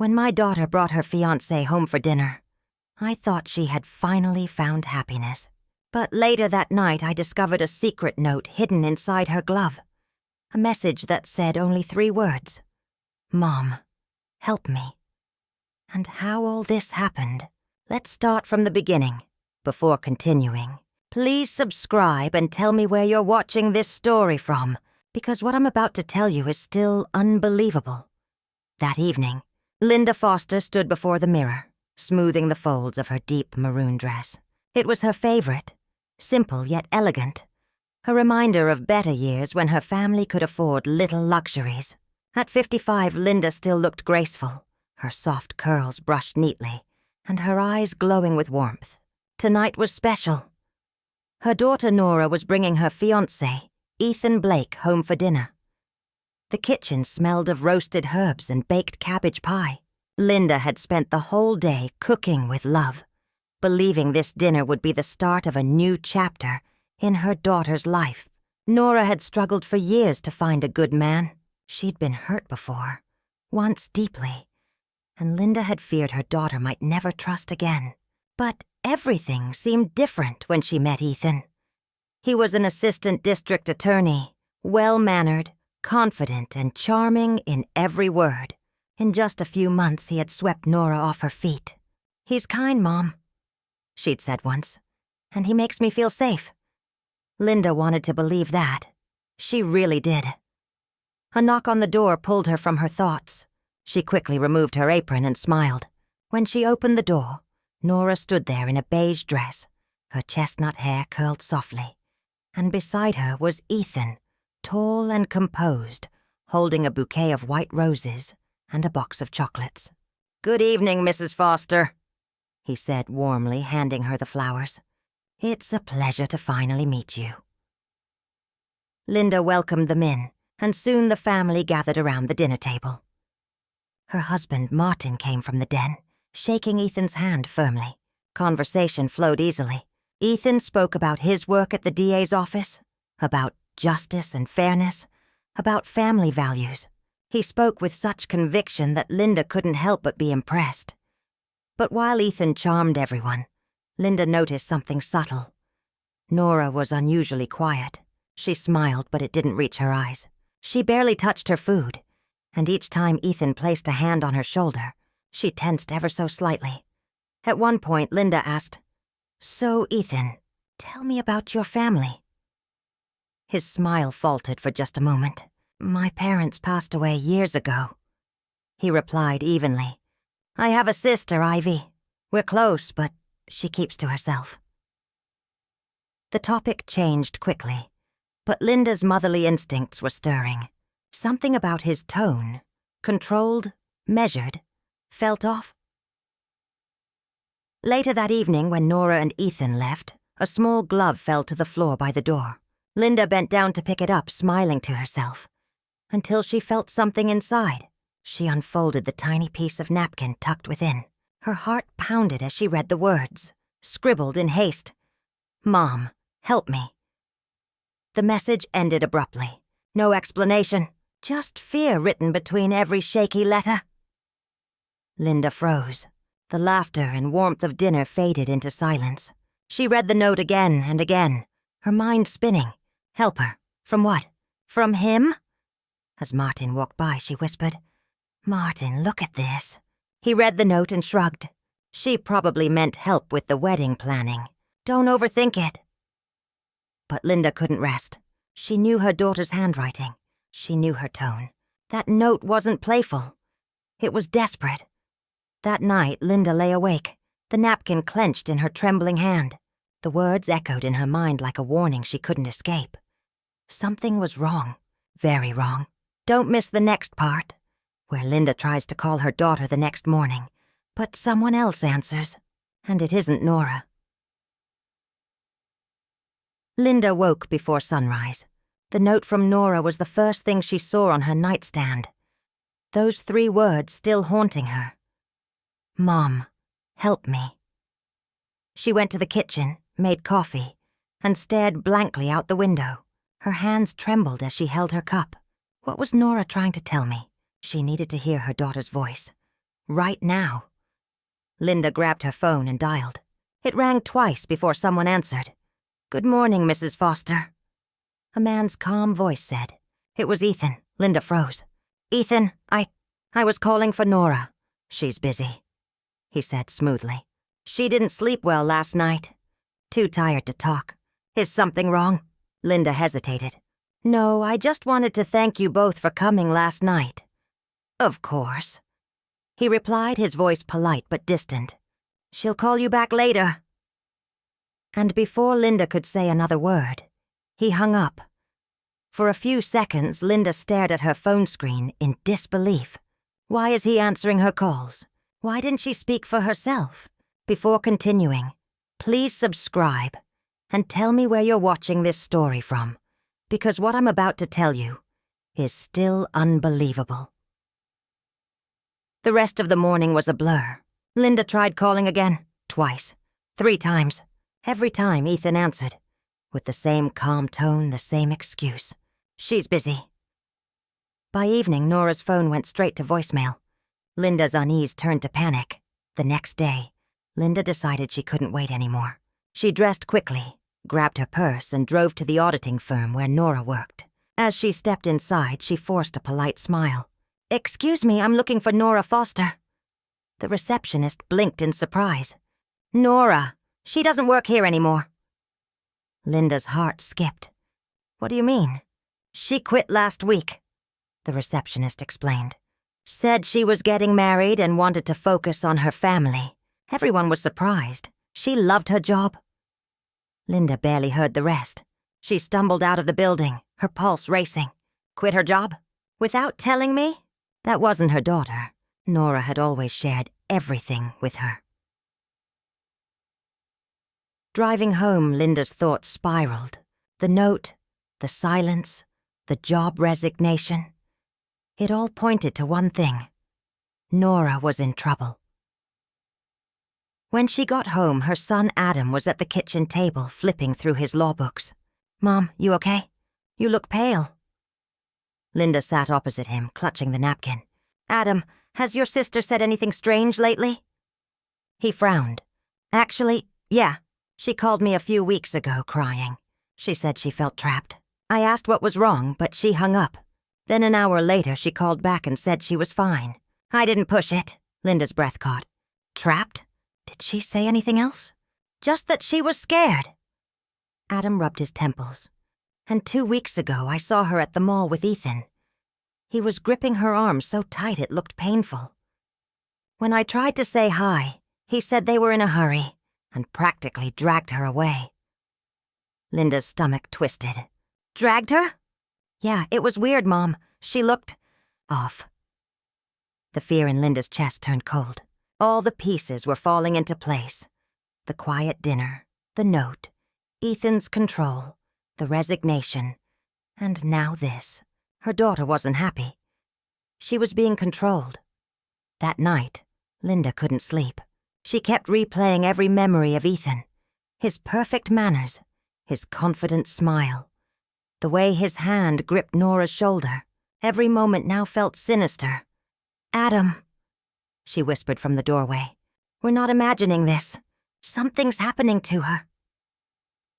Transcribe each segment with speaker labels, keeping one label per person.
Speaker 1: When my daughter brought her fiancé home for dinner, I thought she had finally found happiness. But later that night I discovered a secret note hidden inside her glove. A message that said only 3 words. Mom, help me. And how all this happened. Let's start from the beginning. Before continuing, please subscribe and tell me where you're watching this story from, because what I'm about to tell you is still unbelievable. That evening, Linda Foster stood before the mirror, smoothing the folds of her deep maroon dress. It was her favorite, simple yet elegant, a reminder of better years when her family could afford little luxuries. At 55, Linda still looked graceful, her soft curls brushed neatly, and her eyes glowing with warmth. Tonight was special. Her daughter Nora was bringing her fiancé, Ethan Blake, home for dinner. The kitchen smelled of roasted herbs and baked cabbage pie. Linda had spent the whole day cooking with love, believing this dinner would be the start of a new chapter in her daughter's life. Nora had struggled for years to find a good man. She'd been hurt before, once deeply, and Linda had feared her daughter might never trust again. But everything seemed different when she met Ethan. He was an assistant district attorney, well-mannered, confident, and charming in every word. In just a few months, he had swept Nora off her feet. "He's kind, Mom," she'd said once, "and he makes me feel safe." Linda wanted to believe that. She really did. A knock on the door pulled her from her thoughts. She quickly removed her apron and smiled. When she opened the door, Nora stood there in a beige dress, her chestnut hair curled softly, and beside her was Ethan, tall and composed, holding a bouquet of white roses and a box of chocolates. "Good evening, Mrs. Foster," he said warmly, handing her the flowers. "It's a pleasure to finally meet you." Linda welcomed them in, and soon the family gathered around the dinner table. Her husband, Martin, came from the den, shaking Ethan's hand firmly. Conversation flowed easily. Ethan spoke about his work at the DA's office, about justice and fairness, about family values. He spoke with such conviction that Linda couldn't help but be impressed. But while Ethan charmed everyone, Linda noticed something subtle. Nora was unusually quiet. She smiled, but it didn't reach her eyes. She barely touched her food, and each time Ethan placed a hand on her shoulder, she tensed ever so slightly. At one point, Linda asked, "So, Ethan, tell me about your family." His smile faltered for just a moment. "My parents passed away years ago," he replied evenly. "I have a sister, Ivy. We're close, but she keeps to herself." The topic changed quickly, but Linda's motherly instincts were stirring. Something about his tone, controlled, measured, felt off. Later that evening, when Nora and Ethan left, a small glove fell to the floor by the door. Linda bent down to pick it up, smiling to herself, until she felt something inside. She unfolded the tiny piece of napkin tucked within. Her heart pounded as she read the words, scribbled in haste. "Mom, help me." The message ended abruptly. No explanation, just fear written between every shaky letter. Linda froze. The laughter and warmth of dinner faded into silence. She read the note again and again, her mind spinning. Help her. From what? From him? As Martin walked by, she whispered, "Martin, look at this." He read the note and shrugged. She probably meant help with the wedding planning. Don't overthink it. But Linda couldn't rest. She knew her daughter's handwriting. She knew her tone. That note wasn't playful. It was desperate. That night, Linda lay awake, the napkin clenched in her trembling hand. The words echoed in her mind like a warning she couldn't escape. Something was wrong, very wrong. Don't miss the next part, where Linda tries to call her daughter the next morning, but someone else answers, and it isn't Nora. Linda woke before sunrise. The note from Nora was the first thing she saw on her nightstand. Those 3 words still haunting her. "Mom, help me." She went to the kitchen, made coffee, and stared blankly out the window. Her hands trembled as she held her cup. What was Nora trying to tell me? She needed to hear her daughter's voice. right now. Linda grabbed her phone and dialed. It rang twice before someone answered. "Good morning, Mrs. Foster." A man's calm voice said. It was Ethan. Linda froze. "Ethan, I was calling for Nora. She's busy," he said smoothly. "She didn't sleep well last night. Too tired to talk. Is something wrong?" Linda hesitated. "No, I just wanted to thank you both for coming last night." "Of course," he replied, his voice polite but distant. "She'll call you back later." And before Linda could say another word, he hung up. For a few seconds, Linda stared at her phone screen in disbelief. Why is he answering her calls? Why didn't she speak for herself? Before continuing, please subscribe and tell me where you're watching this story from, because what I'm about to tell you is still unbelievable. The rest of the morning was a blur. Linda tried calling again, twice, 3 times. Every time Ethan answered, with the same calm tone, the same excuse. "She's busy." By evening, Nora's phone went straight to voicemail. Linda's unease turned to panic. The next day, Linda decided she couldn't wait anymore. She dressed quickly, grabbed her purse, and drove to the auditing firm where Nora worked. As she stepped inside, she forced a polite smile. "Excuse me, I'm looking for Nora Foster." The receptionist blinked in surprise. "Nora, she doesn't work here anymore." Linda's heart skipped. "What do you mean?" "She quit last week," the receptionist explained. "Said she was getting married and wanted to focus on her family." Everyone was surprised. She loved her job. Linda barely heard the rest. She stumbled out of the building, her pulse racing. Quit her job? Without telling me? That wasn't her daughter. Nora had always shared everything with her. Driving home, Linda's thoughts spiraled. The note, the silence, the job resignation. It all pointed to one thing. Nora was in trouble. When she got home, her son Adam was at the kitchen table flipping through his law books. "Mom, you okay? You look pale." Linda sat opposite him, clutching the napkin. "Adam, has your sister said anything strange lately?" He frowned. "Actually, yeah. She called me a few weeks ago, crying. She said she felt trapped. I asked what was wrong, but she hung up. Then an hour later, she called back and said she was fine. I didn't push it." Linda's breath caught. "Trapped? Did she say anything else?" "Just that she was scared." Adam rubbed his temples. "And 2 weeks ago, I saw her at the mall with Ethan. He was gripping her arm so tight it looked painful. When I tried to say hi, he said they were in a hurry and practically dragged her away." Linda's stomach twisted. "Dragged her?" "Yeah, it was weird, Mom. She looked off." The fear in Linda's chest turned cold. All the pieces were falling into place. The quiet dinner, the note, Ethan's control, the resignation, and now this. Her daughter wasn't happy. She was being controlled. That night, Linda couldn't sleep. She kept replaying every memory of Ethan. His perfect manners, his confident smile, the way his hand gripped Nora's shoulder. Every moment now felt sinister. "Adam," she whispered from the doorway. "We're not imagining this. Something's happening to her."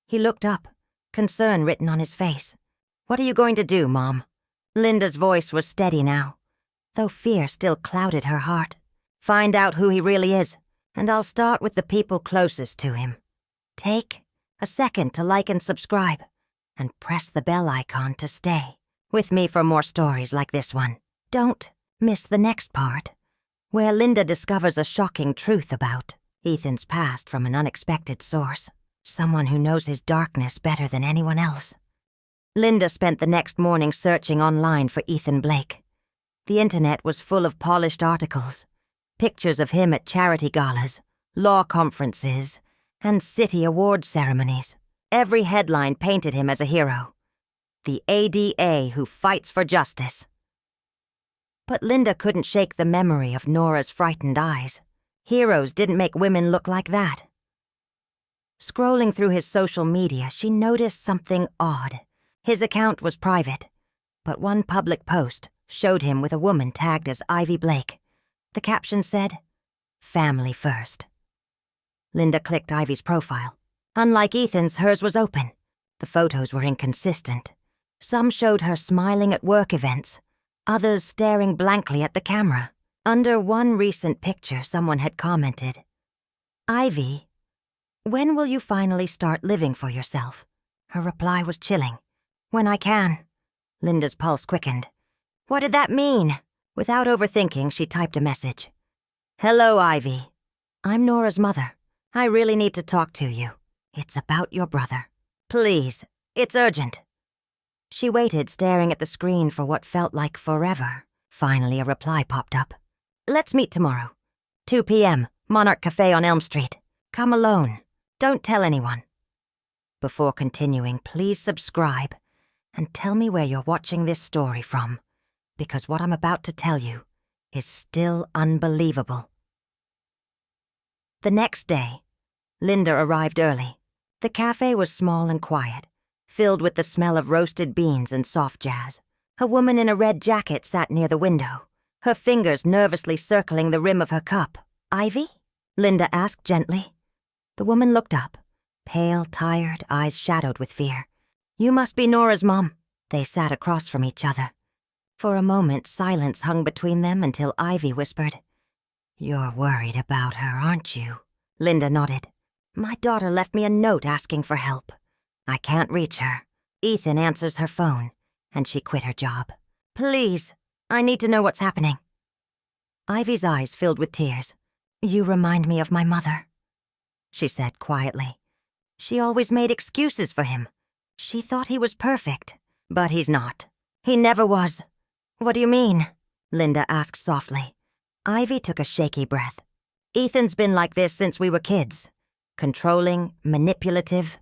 Speaker 1: He looked up, concern written on his face. "What are you going to do, Mom?" Linda's voice was steady now, though fear still clouded her heart. "Find out who he really is, and I'll start with the people closest to him. Take a second to like and subscribe, and press the bell icon to stay with me for more stories like this one. Don't miss the next part, where Linda discovers a shocking truth about Ethan's past from an unexpected source, someone who knows his darkness better than anyone else. Linda spent the next morning searching online for Ethan Blake. The internet was full of polished articles, pictures of him at charity galas, law conferences, and city award ceremonies. Every headline painted him as a hero. The ADA who fights for justice. But Linda couldn't shake the memory of Nora's frightened eyes. Heroes didn't make women look like that. Scrolling through his social media, she noticed something odd. His account was private, but one public post showed him with a woman tagged as Ivy Blake, The caption said, "Family first." Linda clicked Ivy's profile. Unlike Ethan's, hers was open. The photos were inconsistent. Some showed her smiling at work events, others staring blankly at the camera. Under one recent picture, someone had commented, "Ivy, when will you finally start living for yourself?" Her reply was chilling. "When I can." Linda's pulse quickened. What did that mean? Without overthinking, she typed a message. "Hello, Ivy. I'm Nora's mother. I really need to talk to you. It's about your brother. Please, it's urgent." She waited, staring at the screen for what felt like forever. Finally, a reply popped up. "Let's meet tomorrow. 2 p.m., Monarch Cafe on Elm Street. Come alone. Don't tell anyone." Before continuing, please subscribe and tell me where you're watching this story from, because what I'm about to tell you is still unbelievable. The next day, Linda arrived early. The cafe was small and quiet, filled with the smell of roasted beans and soft jazz. A woman in a red jacket sat near the window, her fingers nervously circling the rim of her cup. "Ivy?" Linda asked gently. The woman looked up, pale, tired, eyes shadowed with fear. "You must be Nora's mom." They sat across from each other. For a moment, silence hung between them until Ivy whispered, "You're worried about her, aren't you?" Linda nodded. "My daughter left me a note asking for help. I can't reach her. Ethan answers her phone, and she quit her job. Please, I need to know what's happening." Ivy's eyes filled with tears. "You remind me of my mother," she said quietly. "She always made excuses for him. She thought he was perfect, but he's not. He never was." "What do you mean?" Linda asked softly. Ivy took a shaky breath. "Ethan's been like this since we were kids. Controlling, manipulative.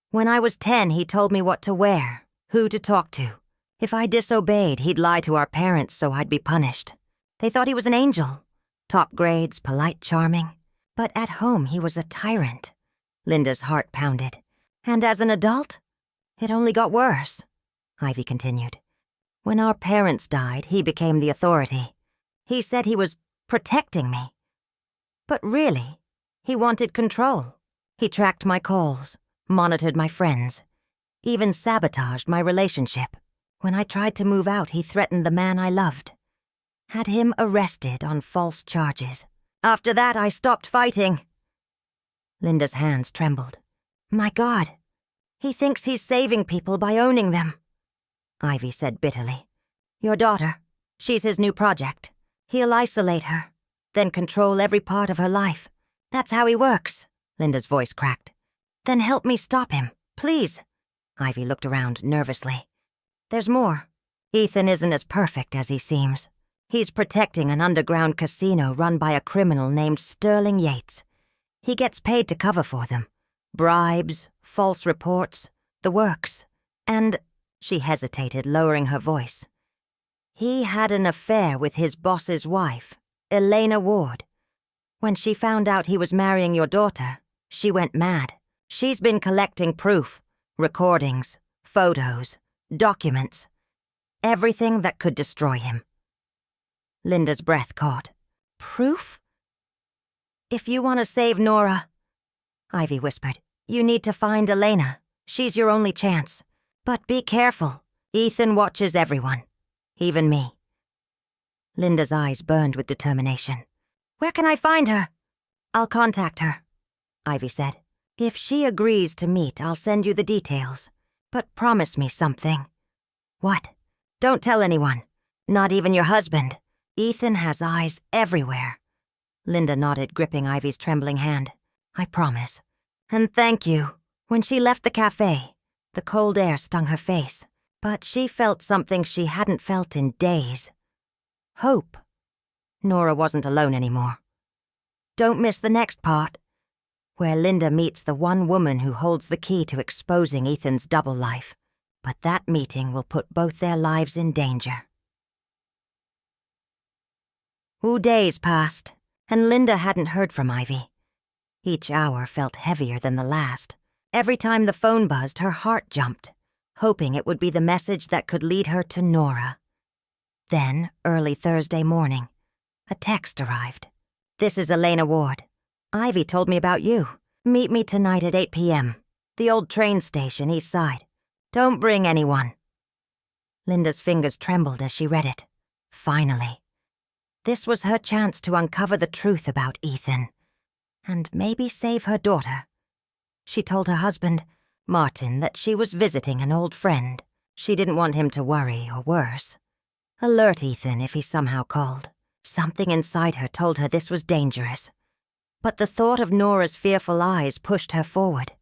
Speaker 1: When I was 10, he told me what to wear, who to talk to. If I disobeyed, he'd lie to our parents so I'd be punished. They thought he was an angel. Top grades, polite, charming. But at home, he was a tyrant." Linda's heart pounded. "And as an adult, it only got worse," Ivy continued. "When our parents died, he became the authority. He said he was protecting me. But really, he wanted control. He tracked my calls, monitored my friends, even sabotaged my relationship. When I tried to move out, he threatened the man I loved. Had him arrested on false charges. After that, I stopped fighting." Linda's hands trembled. "My God, he thinks he's saving people by owning them," Ivy said bitterly. "Your daughter, she's his new project. He'll isolate her, then control every part of her life. That's how he works." Linda's voice cracked. "Then help me stop him, please." Ivy looked around nervously. "There's more. Ethan isn't as perfect as he seems. He's protecting an underground casino run by a criminal named Sterling Yates. He gets paid to cover for them. Bribes, false reports, the works. And," she hesitated, lowering her voice, "he had an affair with his boss's wife, Elena Ward. When she found out he was marrying your daughter, she went mad. She's been collecting proof, recordings, photos, documents, everything that could destroy him." Linda's breath caught. "Proof?" "If you want to save Nora," Ivy whispered, "you need to find Elena. She's your only chance. But be careful. Ethan watches everyone, even me." Linda's eyes burned with determination. "Where can I find her?" "I'll contact her," Ivy said. "If she agrees to meet, I'll send you the details. But promise me something." "What?" "Don't tell anyone. Not even your husband. Ethan has eyes everywhere." Linda nodded, gripping Ivy's trembling hand. "I promise. And thank you." When she left the cafe, the cold air stung her face, but she felt something she hadn't felt in days. Hope. Nora wasn't alone anymore. Don't miss the next part, where Linda meets the one woman who holds the key to exposing Ethan's double life. But that meeting will put both their lives in danger. Days passed, and Linda hadn't heard from Ivy. Each hour felt heavier than the last. Every time the phone buzzed, her heart jumped, hoping it would be the message that could lead her to Nora. Then, early Thursday morning, A text arrived. "This is Elena Ward. Ivy told me about you. Meet me tonight at 8 p.m. The old train station, east side. Don't bring anyone." Linda's fingers trembled as she read it. Finally. This was her chance to uncover the truth about Ethan. And maybe save her daughter. She told her husband, Martin, that she was visiting an old friend. She didn't want him to worry, or worse. Alert Ethan if he somehow called. Something inside her told her this was dangerous. But the thought of Nora's fearful eyes pushed her forward.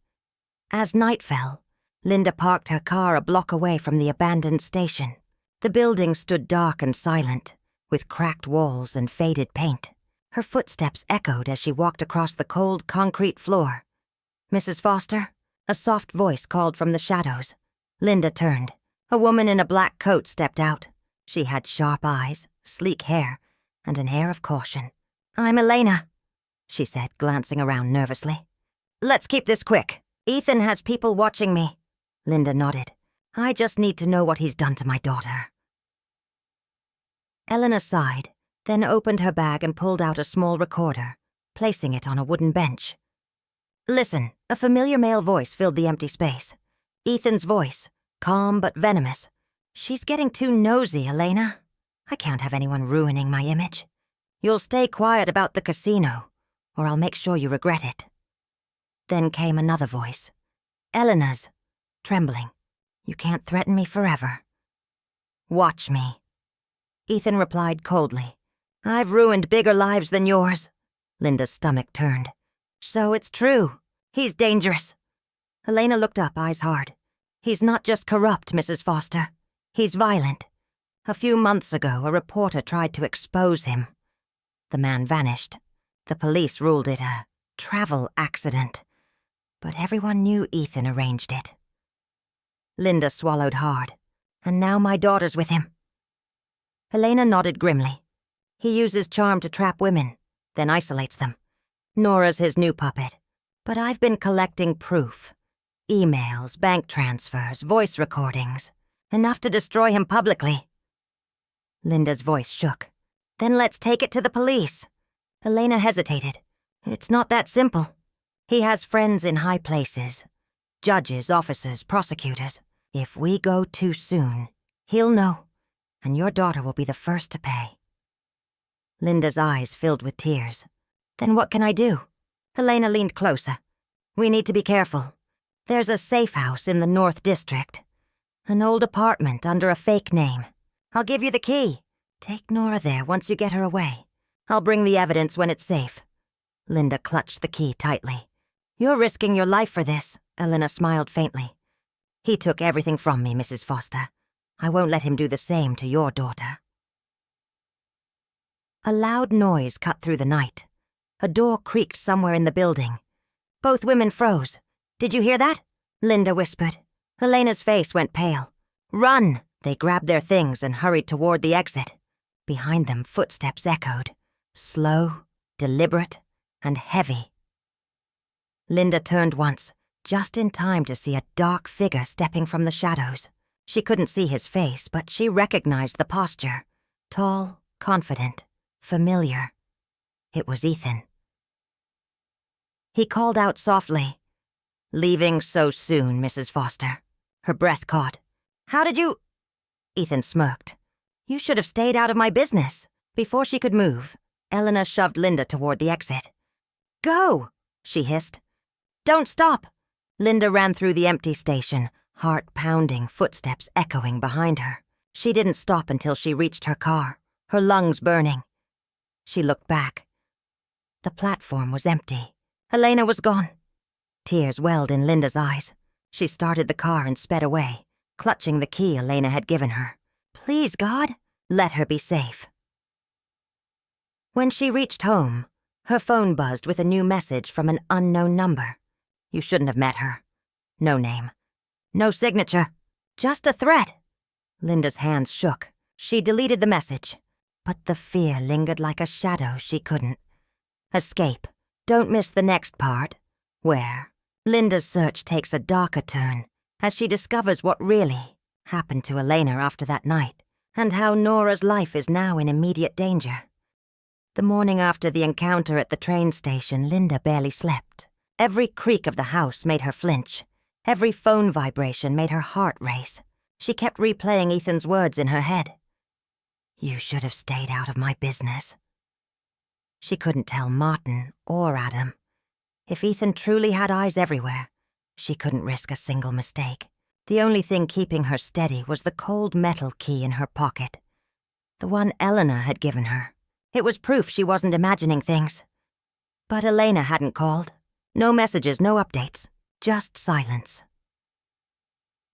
Speaker 1: As night fell, Linda parked her car a block away from the abandoned station. The building stood dark and silent, with cracked walls and faded paint. Her footsteps echoed as she walked across the cold concrete floor. "Mrs. Foster?" A soft voice called from the shadows. Linda turned. A woman in a black coat stepped out. She had sharp eyes, sleek hair, and an air of caution. "I'm Elena," she said, glancing around nervously. "Let's keep this quick. Ethan has people watching me." Linda nodded. "I just need to know what he's done to my daughter." Elena sighed, then opened her bag and pulled out a small recorder, placing it on a wooden bench. "Listen," a familiar male voice filled the empty space. Ethan's voice, calm but venomous. "She's getting too nosy, Elena. I can't have anyone ruining my image. You'll stay quiet about the casino, or I'll make sure you regret it." Then came another voice. Elena's, trembling. "You can't threaten me forever." "Watch me." Ethan replied coldly. "I've ruined bigger lives than yours." Linda's stomach turned. "So it's true. He's dangerous." Elena looked up, eyes hard. "He's not just corrupt, Mrs. Foster. He's violent. A few months ago, a reporter tried to expose him. The man vanished. The police ruled it a travel accident. But everyone knew Ethan arranged it." Linda swallowed hard. "And now my daughter's with him." Elena nodded grimly. "He uses charm to trap women, then isolates them. Nora's his new puppet. But I've been collecting proof. Emails, bank transfers, voice recordings. Enough to destroy him publicly." Linda's voice shook. "Then let's take it to the police." Elena hesitated. "It's not that simple. He has friends in high places. Judges, officers, prosecutors. If we go too soon, he'll know, and your daughter will be the first to pay." Linda's eyes filled with tears. "Then what can I do?" Elena leaned closer. "We need to be careful. There's a safe house in the North District. An old apartment under a fake name. I'll give you the key. Take Nora there once you get her away. I'll bring the evidence when it's safe." Linda clutched the key tightly. "You're risking your life for this," Elena smiled faintly. "He took everything from me, Mrs. Foster. I won't let him do the same to your daughter." A loud noise cut through the night. A door creaked somewhere in the building. Both women froze. "Did you hear that?" Linda whispered. Elena's face went pale. "Run!" They grabbed their things and hurried toward the exit. Behind them, footsteps echoed. Slow, deliberate, and heavy. Linda turned once, just in time to see a dark figure stepping from the shadows. She couldn't see his face, but she recognized the posture. Tall, confident, familiar. It was Ethan. He called out softly, "Leaving so soon, Mrs. Foster." Her breath caught. "How did you—" Ethan smirked. "You should have stayed out of my business." Before she could move, Elena shoved Linda toward the exit. "Go!" she hissed. "Don't stop!" Linda ran through the empty station, heart pounding, footsteps echoing behind her. She didn't stop until she reached her car, her lungs burning. She looked back. The platform was empty. Elena was gone. Tears welled in Linda's eyes. She started the car and sped away, clutching the key Elena had given her. Please, God, let her be safe. When she reached home, her phone buzzed with a new message from an unknown number. You shouldn't have met her. No name. No signature. Just a threat. Linda's hands shook. She deleted the message. But the fear lingered like a shadow she couldn't escape. Don't miss the next part, where Linda's search takes a darker turn as she discovers what really happened to Elena after that night, and how Nora's life is now in immediate danger. The morning after the encounter at the train station, Linda barely slept. Every creak of the house made her flinch. Every phone vibration made her heart race. She kept replaying Ethan's words in her head. "You should have stayed out of my business." She couldn't tell Martin or Adam. If Ethan truly had eyes everywhere, she couldn't risk a single mistake. The only thing keeping her steady was the cold metal key in her pocket. The one Elena had given her. It was proof she wasn't imagining things. But Elena hadn't called. No messages, no updates. Just silence.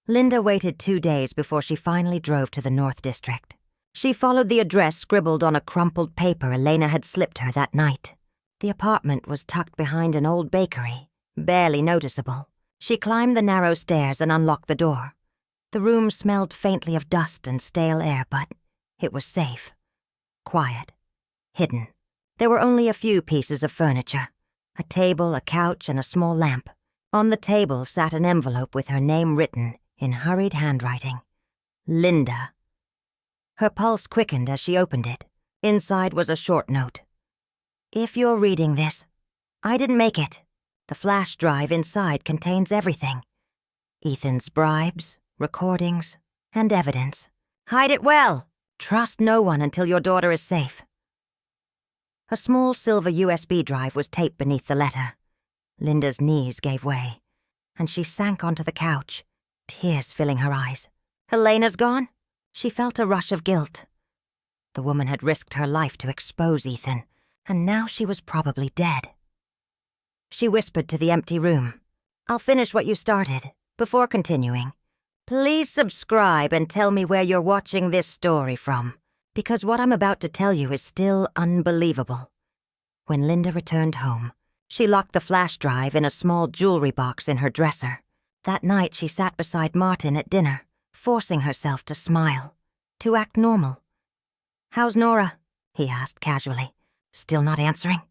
Speaker 1: Linda waited 2 days before she finally drove to the North District. She followed the address scribbled on a crumpled paper Elena had slipped her that night. The apartment was tucked behind an old bakery, barely noticeable. She climbed the narrow stairs and unlocked the door. The room smelled faintly of dust and stale air, but it was safe. Quiet. Hidden. There were only a few pieces of furniture. A table, a couch, and a small lamp. On the table sat an envelope with her name written in hurried handwriting. Linda. Her pulse quickened as she opened it. Inside was a short note. "If you're reading this, I didn't make it. The flash drive inside contains everything. Ethan's bribes, recordings, and evidence. Hide it well. Trust no one until your daughter is safe." A small silver USB drive was taped beneath the letter. Linda's knees gave way, and she sank onto the couch, tears filling her eyes. Elena's gone? She felt a rush of guilt. The woman had risked her life to expose Ethan, and now she was probably dead. She whispered to the empty room, "I'll finish what you started. Before continuing, please subscribe and tell me where you're watching this story from, because what I'm about to tell you is still unbelievable." When Linda returned home, she locked the flash drive in a small jewelry box in her dresser. That night she sat beside Martin at dinner, forcing herself to smile, to act normal. "How's Nora?" he asked casually. "Still not answering?"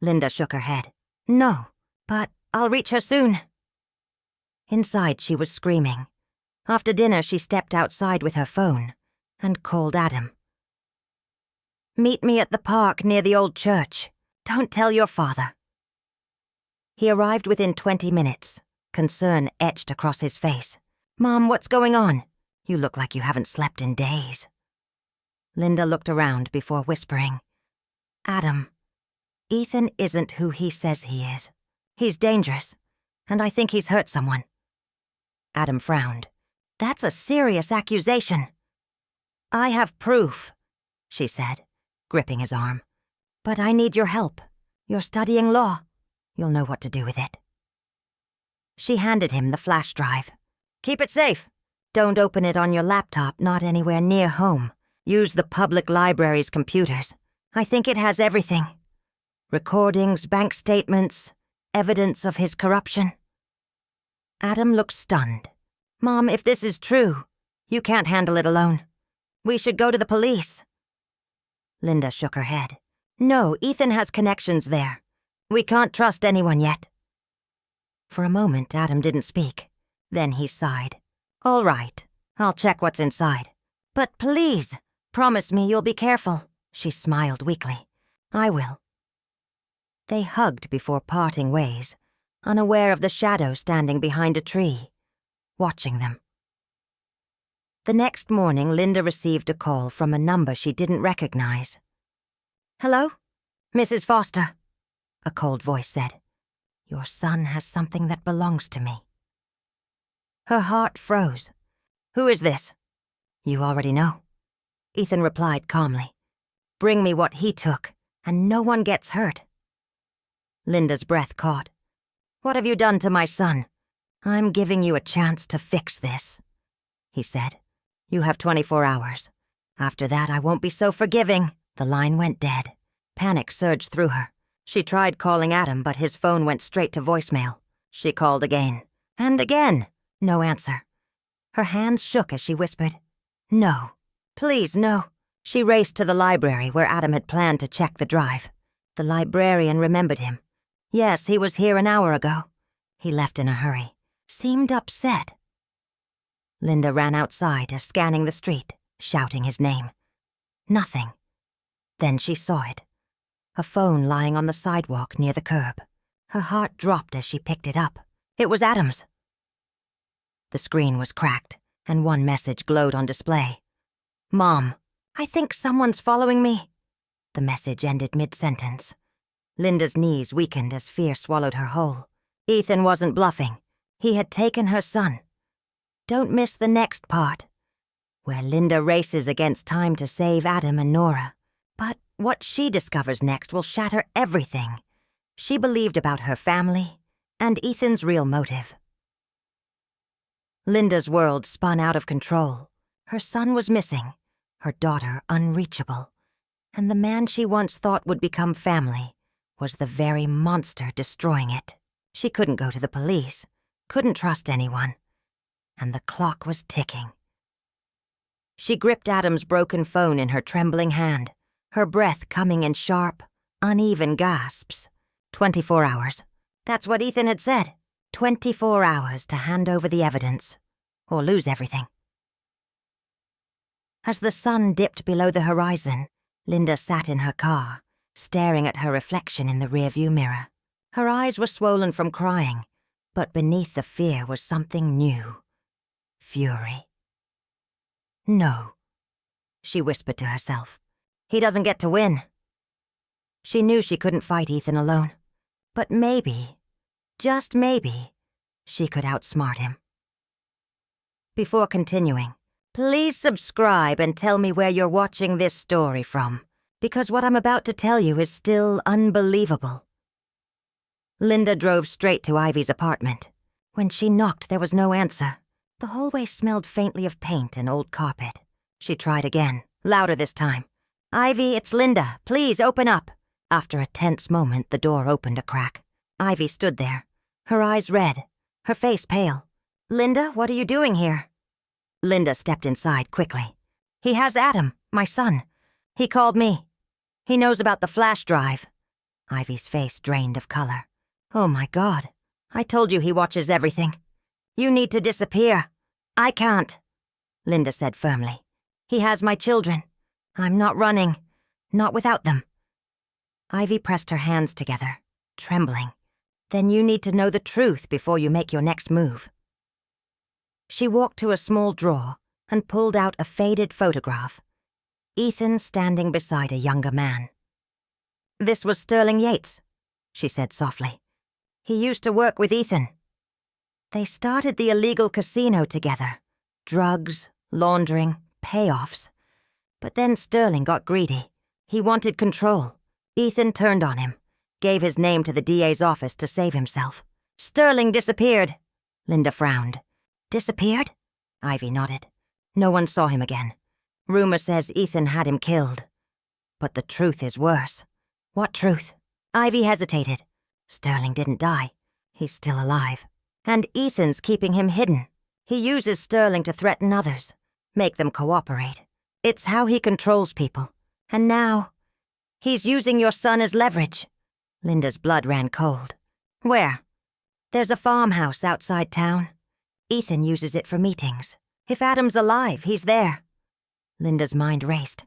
Speaker 1: Linda shook her head. "No, but I'll reach her soon." Inside she was screaming. After dinner she stepped outside with her phone and called Adam. "Meet me at the park near the old church. Don't tell your father." He arrived within 20 minutes, concern etched across his face. "Mom, what's going on? You look like you haven't slept in days." Linda looked around before whispering, "Adam, Ethan isn't who he says he is. He's dangerous, and I think he's hurt someone." Adam frowned. "That's a serious accusation." "I have proof," she said, gripping his arm. "But I need your help. You're studying law. You'll know what to do with it." She handed him the flash drive. "Keep it safe. Don't open it on your laptop, not anywhere near home. Use the public library's computers. I think it has everything. Recordings, bank statements, evidence of his corruption." Adam looked stunned. "Mom, if this is true, you can't handle it alone. We should go to the police." Linda shook her head. "No, Ethan has connections there. We can't trust anyone yet." For a moment, Adam didn't speak. Then he sighed. "All right, I'll check what's inside. But please, promise me you'll be careful." She smiled weakly. "I will." They hugged before parting ways, unaware of the shadow standing behind a tree, watching them. The next morning, Linda received a call from a number she didn't recognize. "Hello? Mrs. Foster," a cold voice said. "Your son has something that belongs to me." Her heart froze. "Who is this?" "You already know." Ethan replied calmly. "Bring me what he took, and no one gets hurt." Linda's breath caught. "What have you done to my son?" "I'm giving you a chance to fix this," he said. "You have 24 hours. After that, I won't be so forgiving." The line went dead. Panic surged through her. She tried calling Adam, but his phone went straight to voicemail. She called again. And again. No answer. Her hands shook as she whispered, "No. Please, no." She raced to the library where Adam had planned to check the drive. The librarian remembered him. Yes, he was here an hour ago. He left in a hurry. Seemed upset. Linda ran outside, scanning the street, shouting his name. Nothing. Then she saw it. a phone lying on the sidewalk near the curb. Her heart dropped as she picked it up. It was Adam's. The screen was cracked, and one message glowed on display. "Mom, I think someone's following me." The message ended mid-sentence. Linda's knees weakened as fear swallowed her whole. Ethan wasn't bluffing. He had taken her son. Don't miss the next part, where Linda races against time to save Adam and Nora. But what she discovers next will shatter everything she believed about her family and Ethan's real motive. Linda's world spun out of control. Her son was missing, her daughter unreachable, and the man she once thought would become family was the very monster destroying it. She couldn't go to the police, couldn't trust anyone, and the clock was ticking. She gripped Adam's broken phone in her trembling hand, her breath coming in sharp, uneven gasps. 24 hours. That's what Ethan had said. 24 hours to hand over the evidence, or lose everything. As the sun dipped below the horizon, Linda sat in her car, staring at her reflection in the rearview mirror. Her eyes were swollen from crying, but beneath the fear was something new. Fury. "No," she whispered to herself. "He doesn't get to win." She knew she couldn't fight Ethan alone, but maybe, just maybe, she could outsmart him. Before continuing, please subscribe and tell me where you're watching this story from, because what I'm about to tell you is still unbelievable. Linda drove straight to Ivy's apartment. When she knocked, there was no answer. The hallway smelled faintly of paint and old carpet. She tried again, louder this time. "Ivy, it's Linda. Please open up." After a tense moment, the door opened a crack. Ivy stood there, her eyes red, her face pale. "Linda, what are you doing here?" Linda stepped inside quickly. "He has Adam, my son. He called me. He knows about the flash drive." Ivy's face drained of color. "Oh my God. I told you he watches everything. You need to disappear." "I can't," Linda said firmly. "He has my children. I'm not running. Not without them." Ivy pressed her hands together, trembling. "Then you need to know the truth before you make your next move." She walked to a small drawer and pulled out a faded photograph. Ethan standing beside a younger man. "This was Sterling Yates," she said softly. "He used to work with Ethan. They started the illegal casino together. Drugs, laundering, payoffs. But then Sterling got greedy. He wanted control. Ethan turned on him, gave his name to the DA's office to save himself. Sterling disappeared." Linda frowned. "Disappeared?" Ivy nodded. "No one saw him again. Rumor says Ethan had him killed. But the truth is worse." "What truth?" Ivy hesitated. "Sterling didn't die. He's still alive. And Ethan's keeping him hidden. He uses Sterling to threaten others, make them cooperate. It's how he controls people. And now, he's using your son as leverage." Linda's blood ran cold. "Where?" "There's a farmhouse outside town. Ethan uses it for meetings. If Adam's alive, he's there." Linda's mind raced.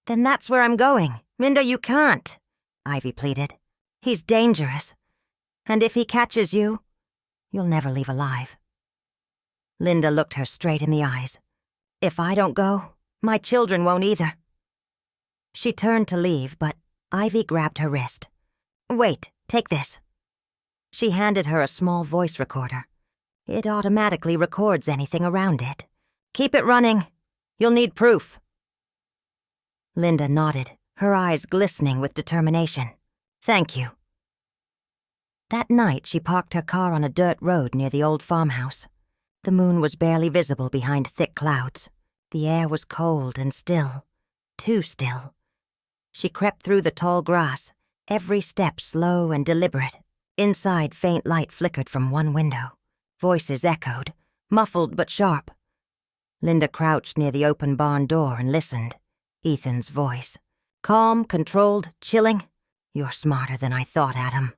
Speaker 1: "Then that's where I'm going." "Linda, you can't," Ivy pleaded. "He's dangerous. And if he catches you, you'll never leave alive." Linda looked her straight in the eyes. "If I don't go, my children won't either." She turned to leave, but Ivy grabbed her wrist. "Wait, take this." She handed her a small voice recorder. It automatically records anything around it. "Keep it running. You'll need proof." Linda nodded, her eyes glistening with determination. "Thank you." That night, she parked her car on a dirt road near the old farmhouse. The moon was barely visible behind thick clouds. The air was cold and still, too still. She crept through the tall grass, every step slow and deliberate. Inside, faint light flickered from one window. Voices echoed, muffled but sharp. Linda crouched near the open barn door and listened. Ethan's voice. Calm, controlled, chilling. "You're smarter than I thought, Adam."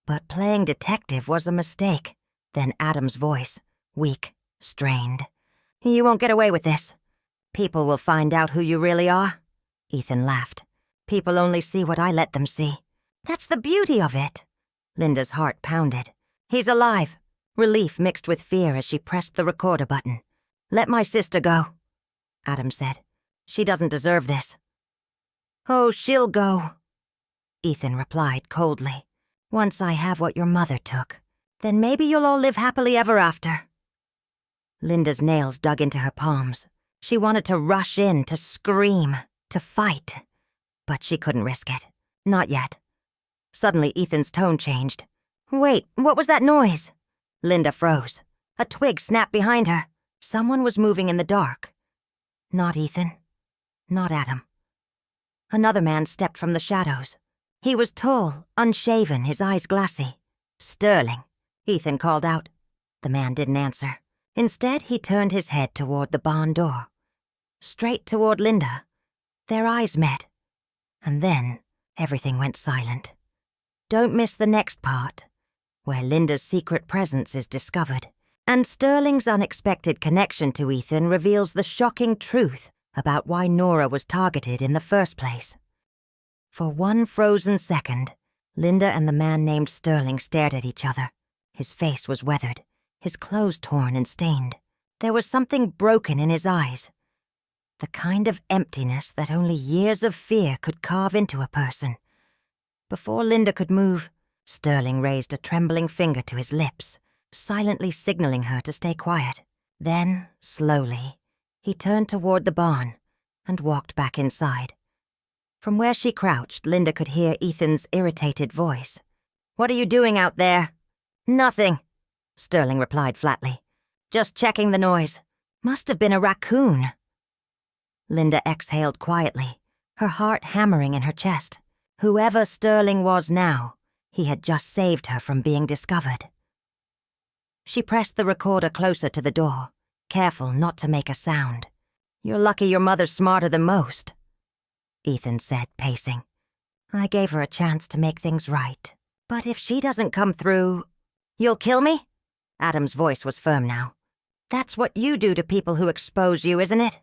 Speaker 1: But playing detective was a mistake. Then Adam's voice, weak, strained. "You won't get away with this. People will find out who you really are." Ethan laughed. "People only see what I let them see. That's the beauty of it. Linda's heart pounded. He's alive. Relief mixed with fear as she pressed the recorder button. Let my sister go, Adam said. She doesn't deserve this. Oh, she'll go, Ethan replied coldly. Once I have what your mother took, then maybe you'll all live happily ever after. Linda's nails dug into her palms. She wanted to rush in, to scream, to fight. But she couldn't risk it. Not yet. Suddenly, Ethan's tone changed. Wait, what was that noise? Linda froze. A twig snapped behind her. Someone was moving in the dark. Not Ethan. Not Adam. Another man stepped from the shadows. He was tall, unshaven, his eyes glassy. Sterling, Ethan called out. The man didn't answer. Instead, he turned his head toward the barn door. Straight toward Linda. Their eyes met. And then, everything went silent. Don't miss the next part, where Linda's secret presence is discovered, and Sterling's unexpected connection to Ethan reveals the shocking truth about why Nora was targeted in the first place. For one frozen second, Linda and the man named Sterling stared at each other. His face was weathered, his clothes torn and stained. There was something broken in his eyes. The kind of emptiness that only years of fear could carve into a person. Before Linda could move, Sterling raised a trembling finger to his lips, silently signaling her to stay quiet. Then, slowly, he turned toward the barn and walked back inside. From where she crouched, Linda could hear Ethan's irritated voice. "What are you doing out there?" "Nothing," Sterling replied flatly. "Just checking the noise. Must have been a raccoon." Linda exhaled quietly, her heart hammering in her chest. Whoever Sterling was now, he had just saved her from being discovered. She pressed the recorder closer to the door, careful not to make a sound. "You're lucky your mother's smarter than most," Ethan said, pacing. "I gave her a chance to make things right. But if she doesn't come through..." "You'll kill me?" Adam's voice was firm now. "That's what you do to people who expose you, isn't it?"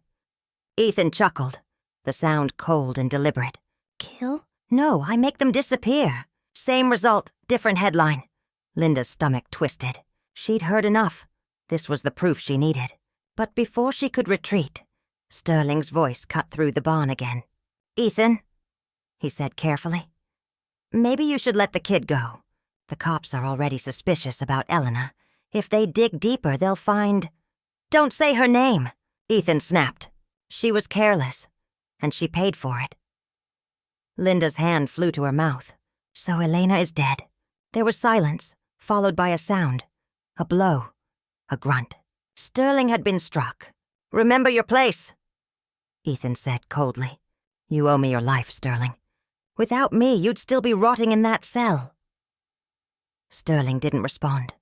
Speaker 1: Ethan chuckled, the sound cold and deliberate. "Kill? No, I make them disappear. Same result, different headline." Linda's stomach twisted. She'd heard enough. This was the proof she needed. But before she could retreat, Sterling's voice cut through the barn again. "Ethan," he said carefully, "maybe you should let the kid go. The cops are already suspicious about Elena. If they dig deeper, they'll find..." "Don't say her name," Ethan snapped. "She was careless, and she paid for it." Linda's hand flew to her mouth. "So Elena is dead." There was silence, followed by a sound. A blow. A grunt. Sterling had been struck. "Remember your place," Ethan said coldly. "You owe me your life, Sterling. Without me, you'd still be rotting in that cell." Sterling didn't respond.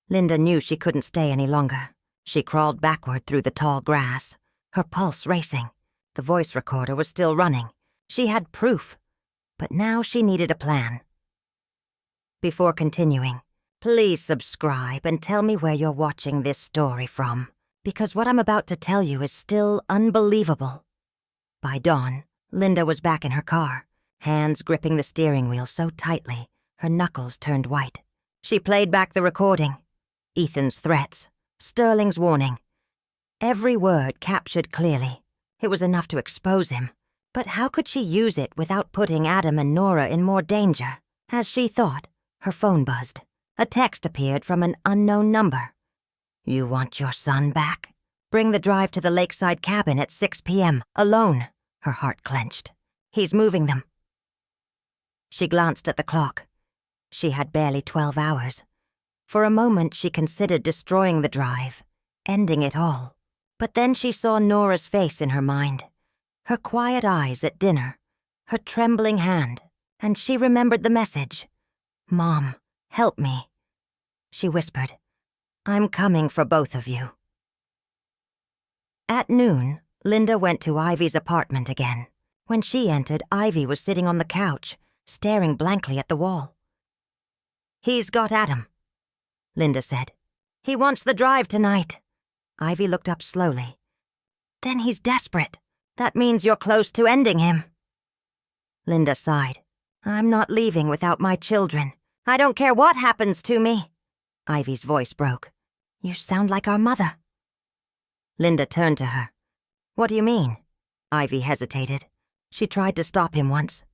Speaker 1: Linda knew she couldn't stay any longer. She crawled backward through the tall grass, her pulse racing. The voice recorder was still running. She had proof. But now she needed a plan. Before continuing, please subscribe and tell me where you're watching this story from, because what I'm about to tell you is still unbelievable. By dawn, Linda was back in her car, hands gripping the steering wheel so tightly, her knuckles turned white. She played back the recording. Ethan's threats, Sterling's warning. Every word captured clearly. It was enough to expose him. But how could she use it without putting Adam and Nora in more danger? As she thought, her phone buzzed. A text appeared from an unknown number. "You want your son back? Bring the drive to the lakeside cabin at 6 p.m., alone." Her heart clenched. "He's moving them." She glanced at the clock. She had barely 12 hours. For a moment, she considered destroying the drive, ending it all. But then she saw Nora's face in her mind. Her quiet eyes at dinner, her trembling hand, and she remembered the message. "Mom, help me." She whispered, "I'm coming for both of you." At noon, Linda went to Ivy's apartment again. When she entered, Ivy was sitting on the couch, staring blankly at the wall. "He's got Adam," Linda said. "He wants the drive tonight." Ivy looked up slowly. "Then he's desperate. That means you're close to ending him." Linda sighed. I'm not leaving without my children. I don't care what happens to me. Ivy's voice broke. You sound like our mother. Linda turned to her. What do you mean? Ivy hesitated. She tried to stop him once.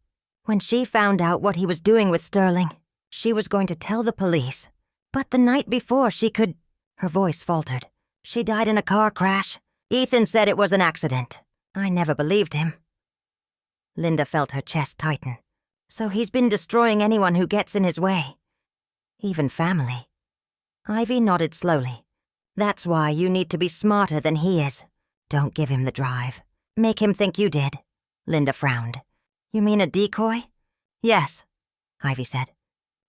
Speaker 1: When she found out what he was doing with Sterling, she was going to tell the police. But the night before she could... Her voice faltered. She died in a car crash. Ethan said it was an accident. I never believed him. Linda felt her chest tighten. So he's been destroying anyone who gets in his way. Even family. Ivy nodded slowly. That's why you need to be smarter than he is. Don't give him the drive. Make him think you did. Linda frowned. You mean a decoy? Yes, Ivy said.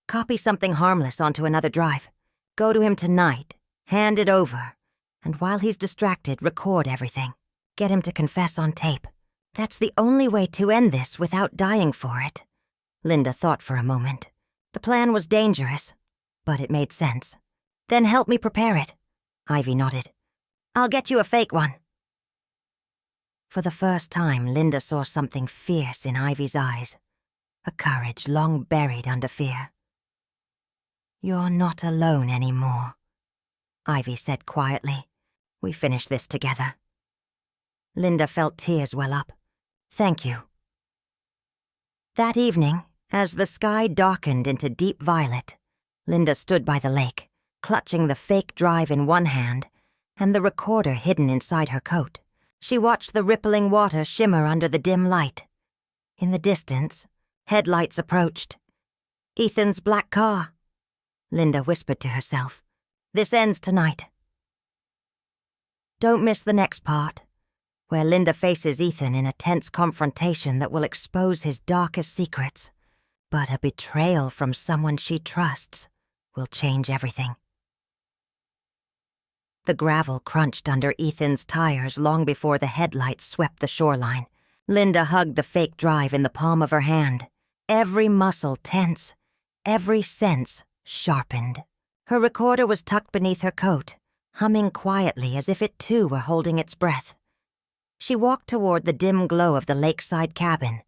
Speaker 1: Copy something harmless onto another drive. Go to him tonight. Hand it over. And while he's distracted, record everything. Get him to confess on tape. That's the only way to end this without dying for it. Linda thought for a moment. The plan was dangerous, but it made sense. Then help me prepare it. Ivy nodded. I'll get you a fake one. For the first time, Linda saw something fierce in Ivy's eyes. A courage long buried under fear. You're not alone anymore, Ivy said quietly. We finish this together. Linda felt tears well up. Thank you. That evening, as the sky darkened into deep violet, Linda stood by the lake, clutching the fake drive in one hand and the recorder hidden inside her coat. She watched the rippling water shimmer under the dim light. In the distance, headlights approached. Ethan's black car. Linda whispered to herself, this ends tonight. Don't miss the next part, where Linda faces Ethan in a tense confrontation that will expose his darkest secrets. But a betrayal from someone she trusts will change everything. The gravel crunched under Ethan's tires long before the headlights swept the shoreline. Linda hugged the fake drive in the palm of her hand, every muscle tense, every sense sharpened. Her recorder was tucked beneath her coat, humming quietly as if it too were holding its breath. She walked toward the dim glow of the lakeside cabin,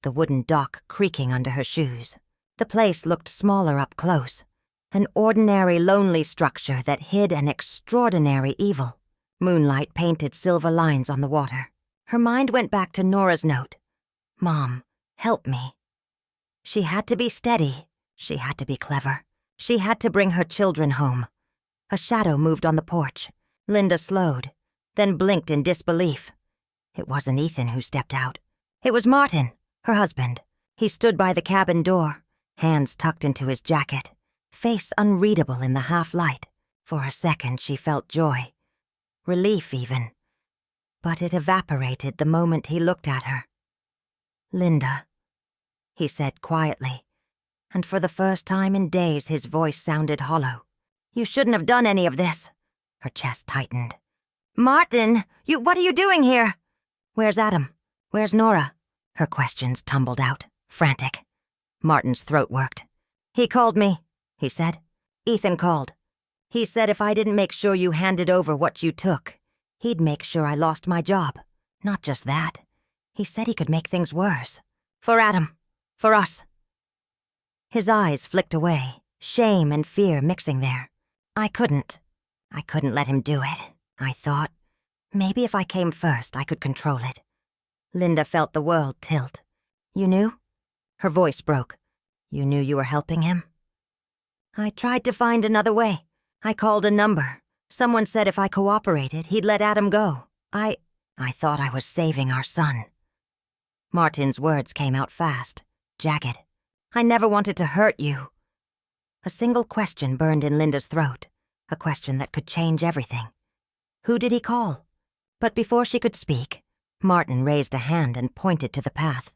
Speaker 1: the wooden dock creaking under her shoes. The place looked smaller up close, an ordinary lonely structure that hid an extraordinary evil. Moonlight painted silver lines on the water. Her mind went back to Nora's note. Mom, help me. She had to be steady. She had to be clever. She had to bring her children home. A shadow moved on the porch. Linda slowed, then blinked in disbelief. It wasn't Ethan who stepped out. It was Martin, her husband. He stood by the cabin door, hands tucked into his jacket, face unreadable in the half-light. For a second she felt joy. Relief, even. But it evaporated the moment he looked at her. Linda, he said quietly, and for the first time in days his voice sounded hollow. You shouldn't have done any of this. Her chest tightened. Martin, what are you doing here? Where's Adam? Where's Nora? Her questions tumbled out, frantic. Martin's throat worked. He called me, he said. Ethan called. He said if I didn't make sure you handed over what you took, he'd make sure I lost my job. Not just that. He said he could make things worse. For Adam. For us. His eyes flicked away, shame and fear mixing there. I couldn't let him do it, I thought. Maybe if I came first, I could control it. Linda felt the world tilt. You knew? Her voice broke. You knew you were helping him? I tried to find another way. I called a number. Someone said if I cooperated, he'd let Adam go. I thought I was saving our son. Martin's words came out fast, jagged. I never wanted to hurt you. A single question burned in Linda's throat, a question that could change everything. Who did he call? But before she could speak, Martin raised a hand and pointed to the path.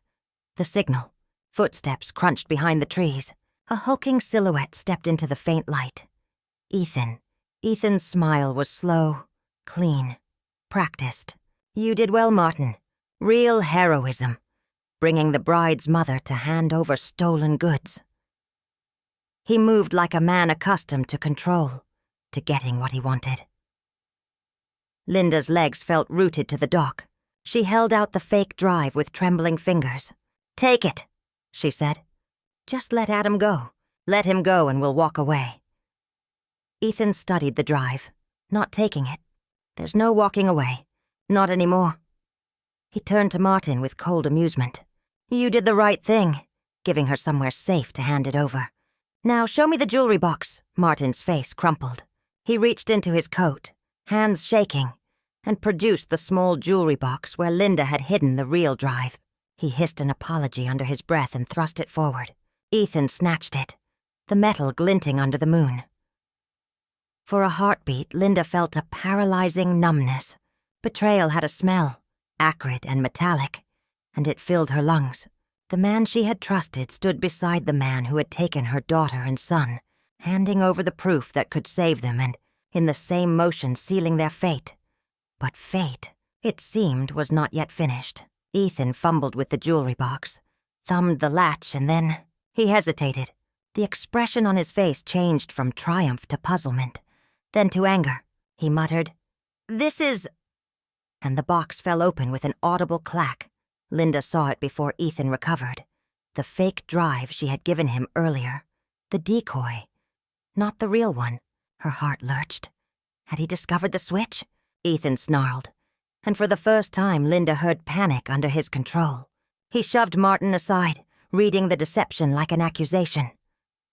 Speaker 1: The signal. Footsteps crunched behind the trees. A hulking silhouette stepped into the faint light. Ethan. Ethan's smile was slow, clean, practiced. You did well, Martin. Real heroism. Bringing the bride's mother to hand over stolen goods. He moved like a man accustomed to control, to getting what he wanted. Linda's legs felt rooted to the dock. She held out the fake drive with trembling fingers. Take it, she said. Just let Adam go. Let him go and we'll walk away. Ethan studied the drive, not taking it. There's no walking away. Not anymore. He turned to Martin with cold amusement. You did the right thing, giving her somewhere safe to hand it over. Now show me the jewelry box. Martin's face crumpled. He reached into his coat, hands shaking, and produced the small jewelry box where Linda had hidden the real drive. He hissed an apology under his breath and thrust it forward. Ethan snatched it, the metal glinting under the moon. For a heartbeat, Linda felt a paralyzing numbness. Betrayal had a smell, acrid and metallic, and it filled her lungs. The man she had trusted stood beside the man who had taken her daughter and son, handing over the proof that could save them and, in the same motion, sealing their fate. But fate, it seemed, was not yet finished. Ethan fumbled with the jewelry box, thumbed the latch, and then he hesitated. The expression on his face changed from triumph to puzzlement, then to anger. He muttered, "This is—" and the box fell open with an audible clack. Linda saw it before Ethan recovered. The fake drive she had given him earlier. The decoy. Not the real one. Her heart lurched. Had he discovered the switch? Ethan snarled. And for the first time, Linda heard panic under his control. He shoved Martin aside, reading the deception like an accusation.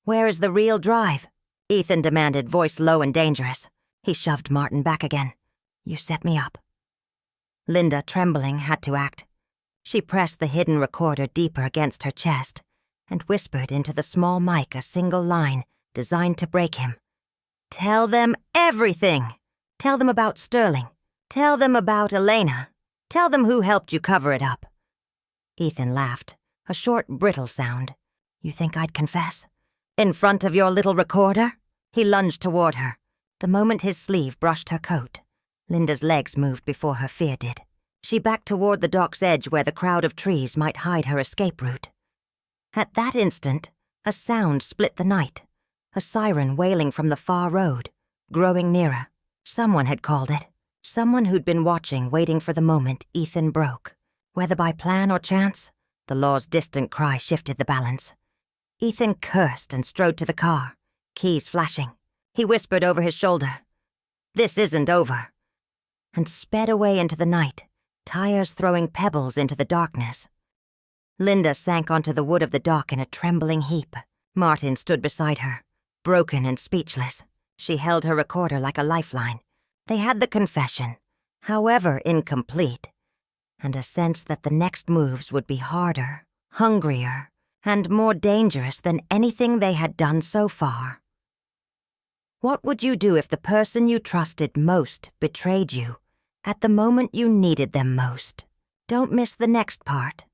Speaker 1: Where is the real drive? Ethan demanded, voice low and dangerous. He shoved Martin back again. You set me up. Linda, trembling, had to act. She pressed the hidden recorder deeper against her chest and whispered into the small mic a single line designed to break him. Tell them everything. Tell them about Sterling. Tell them about Elena. Tell them who helped you cover it up. Ethan laughed, a short, brittle sound. You think I'd confess? In front of your little recorder? He lunged toward her. The moment his sleeve brushed her coat, Linda's legs moved before her fear did. She backed toward the dock's edge where the crowd of trees might hide her escape route. At that instant, a sound split the night, a siren wailing from the far road, growing nearer. Someone had called it, someone who'd been watching, waiting for the moment Ethan broke. Whether by plan or chance, the law's distant cry shifted the balance. Ethan cursed and strode to the car, keys flashing. He whispered over his shoulder, "This isn't over," and sped away into the night, tires throwing pebbles into the darkness. Linda sank onto the wood of the dock in a trembling heap. Martin stood beside her, broken and speechless. She held her recorder like a lifeline. They had the confession, however incomplete, and a sense that the next moves would be harder, hungrier, and more dangerous than anything they had done so far. What would you do if the person you trusted most betrayed you at the moment you needed them most? Don't miss the next part,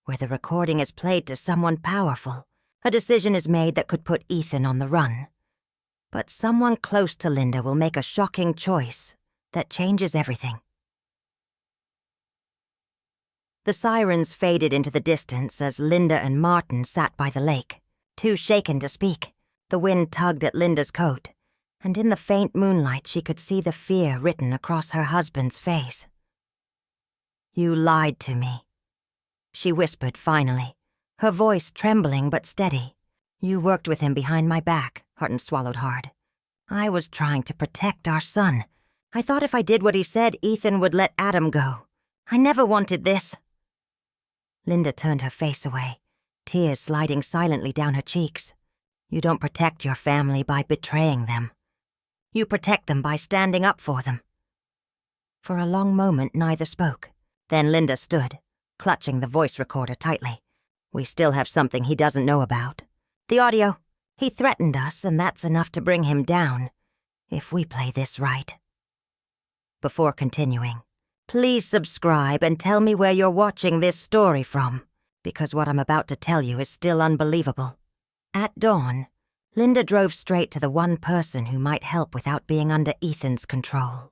Speaker 1: where the recording is played to someone powerful. A decision is made that could put Ethan on the run. But someone close to Linda will make a shocking choice that changes everything. The sirens faded into the distance as Linda and Martin sat by the lake, too shaken to speak. The wind tugged at Linda's coat, and in the faint moonlight she could see the fear written across her husband's face. You lied to me, she whispered finally, her voice trembling but steady. You worked with him behind my back. Martin swallowed hard. I was trying to protect our son. I thought if I did what he said, Ethan would let Adam go. I never wanted this. Linda turned her face away, tears sliding silently down her cheeks. You don't protect your family by betraying them. You protect them by standing up for them. For a long moment, neither spoke. Then Linda stood, clutching the voice recorder tightly. We still have something he doesn't know about. The audio. He threatened us, and that's enough to bring him down, if we play this right. Before continuing, please subscribe and tell me where you're watching this story from, because what I'm about to tell you is still unbelievable. At dawn, Linda drove straight to the one person who might help without being under Ethan's control.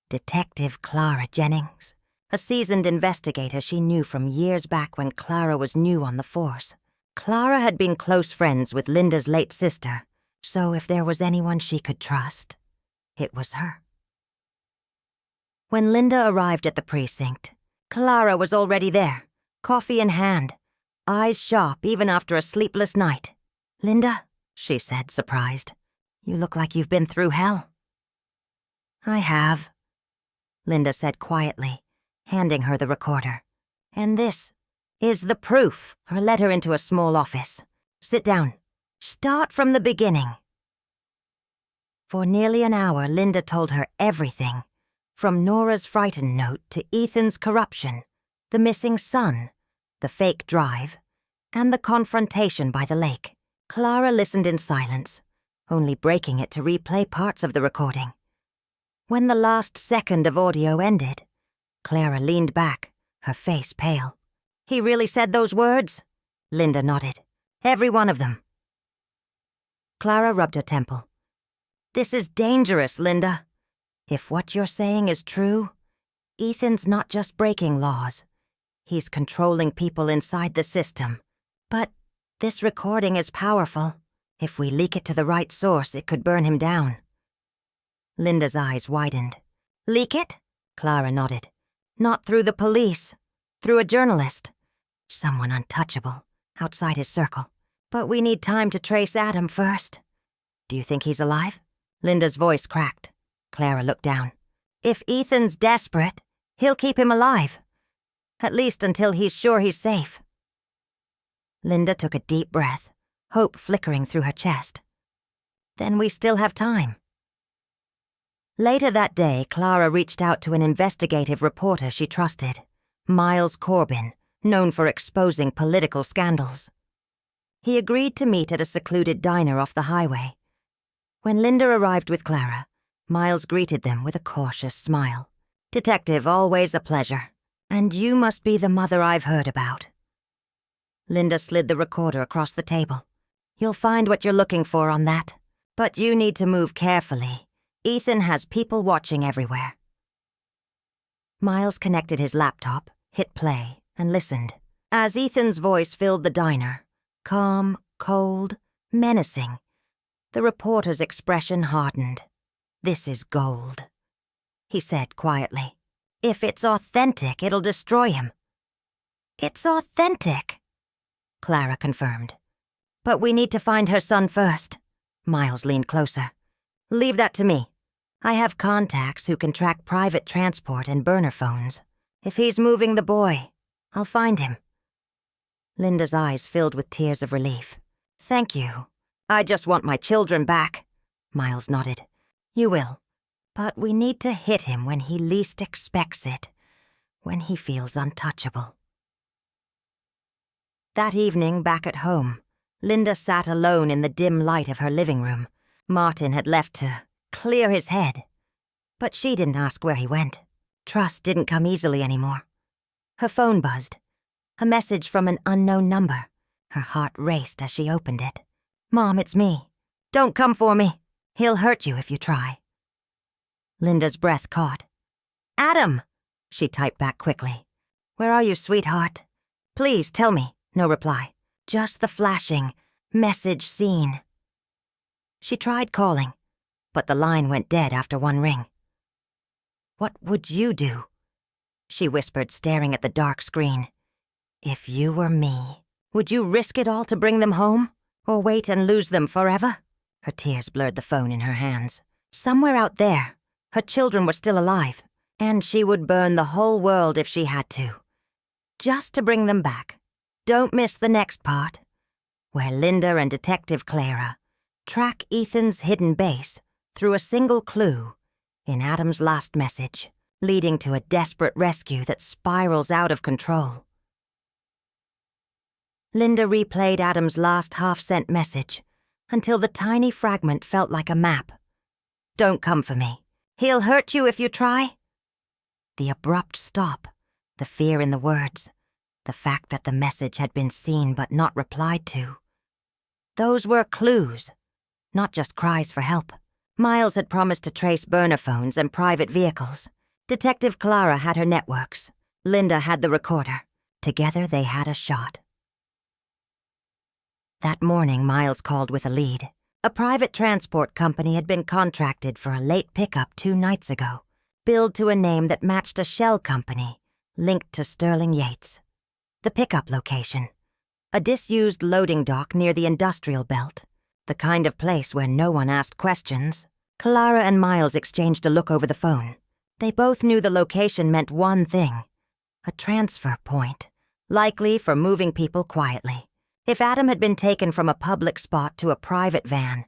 Speaker 1: Detective Clara Jennings, a seasoned investigator she knew from years back when Clara was new on the force. Clara had been close friends with Linda's late sister, so if there was anyone she could trust, it was her. When Linda arrived at the precinct, Clara was already there, coffee in hand. eyes sharp even after a sleepless night. "Linda," she said, surprised, "you look like you've been through hell." "I have," Linda said quietly, handing her the recorder. "And this is the proof." Her led her into a small office. "Sit down. Start from the beginning." For nearly an hour, Linda told her everything, from Nora's frightened note to Ethan's corruption, the missing son, the fake drive, and the confrontation by the lake. Clara listened in silence, only breaking it to replay parts of the recording. When the last second of audio ended, Clara leaned back, her face pale. "He really said those words?" Linda nodded. "Every one of them." Clara rubbed her temple. "This is dangerous, Linda. If what you're saying is true, Ethan's not just breaking laws. He's controlling people inside the system. But this recording is powerful. If we leak it to the right source, it could burn him down." Linda's eyes widened. "Leak it?" Clara nodded. "Not through the police. Through a journalist. Someone untouchable, outside his circle. But we need time to trace Adam first. Do you think he's alive?" Linda's voice cracked. Clara looked down. "If Ethan's desperate, he'll keep him alive. At least until he's sure he's safe." Linda took a deep breath, hope flickering through her chest. "Then we still have time." Later that day, Clara reached out to an investigative reporter she trusted, Miles Corbin, known for exposing political scandals. He agreed to meet at a secluded diner off the highway. When Linda arrived with Clara, Miles greeted them with a cautious smile. "Detective, always a pleasure. And you must be the mother I've heard about." Linda slid the recorder across the table. "You'll find what you're looking for on that. But you need to move carefully. Ethan has people watching everywhere." Miles connected his laptop, hit play, and listened. As Ethan's voice filled the diner, calm, cold, menacing, the reporter's expression hardened. "This is gold," he said quietly. "If it's authentic, it'll destroy him." "It's authentic," Clara confirmed. "But we need to find her son first." Miles leaned closer. "Leave that to me. I have contacts who can track private transport and burner phones. If he's moving the boy, I'll find him." Linda's eyes filled with tears of relief. "Thank you. I just want my children back." Miles nodded. "You will. But we need to hit him when he least expects it, when he feels untouchable." That evening, back at home, Linda sat alone in the dim light of her living room. Martin had left to clear his head, but she didn't ask where he went. Trust didn't come easily anymore. Her phone buzzed. A message from an unknown number. Her heart raced as she opened it. "Mom, it's me. Don't come for me. He'll hurt you if you try." Linda's breath caught. "Adam!" she typed back quickly. "Where are you, sweetheart? Please tell me." No reply. Just the flashing message scene. She tried calling, but the line went dead after one ring. "What would you do?" she whispered, staring at the dark screen. "If you were me, would you risk it all to bring them home? Or wait and lose them forever?" Her tears blurred the phone in her hands. Somewhere out there, her children were still alive, and she would burn the whole world if she had to. Just to bring them back. Don't miss the next part, where Linda and Detective Clara track Ethan's hidden base through a single clue in Adam's last message, leading to a desperate rescue that spirals out of control. Linda replayed Adam's last half-sent message until the tiny fragment felt like a map. "Don't come for me. He'll hurt you if you try." The abrupt stop, the fear in the words, the fact that the message had been seen but not replied to. Those were clues, not just cries for help. Miles had promised to trace burner phones and private vehicles. Detective Clara had her networks. Linda had the recorder. Together they had a shot. That morning, Miles called with a lead. A private transport company had been contracted for a late pickup 2 nights ago, billed to a name that matched a shell company linked to Sterling Yates. The pickup location, a disused loading dock near the industrial belt, the kind of place where no one asked questions. Clara and Miles exchanged a look over the phone. They both knew the location meant one thing: a transfer point, likely for moving people quietly. If Adam had been taken from a public spot to a private van,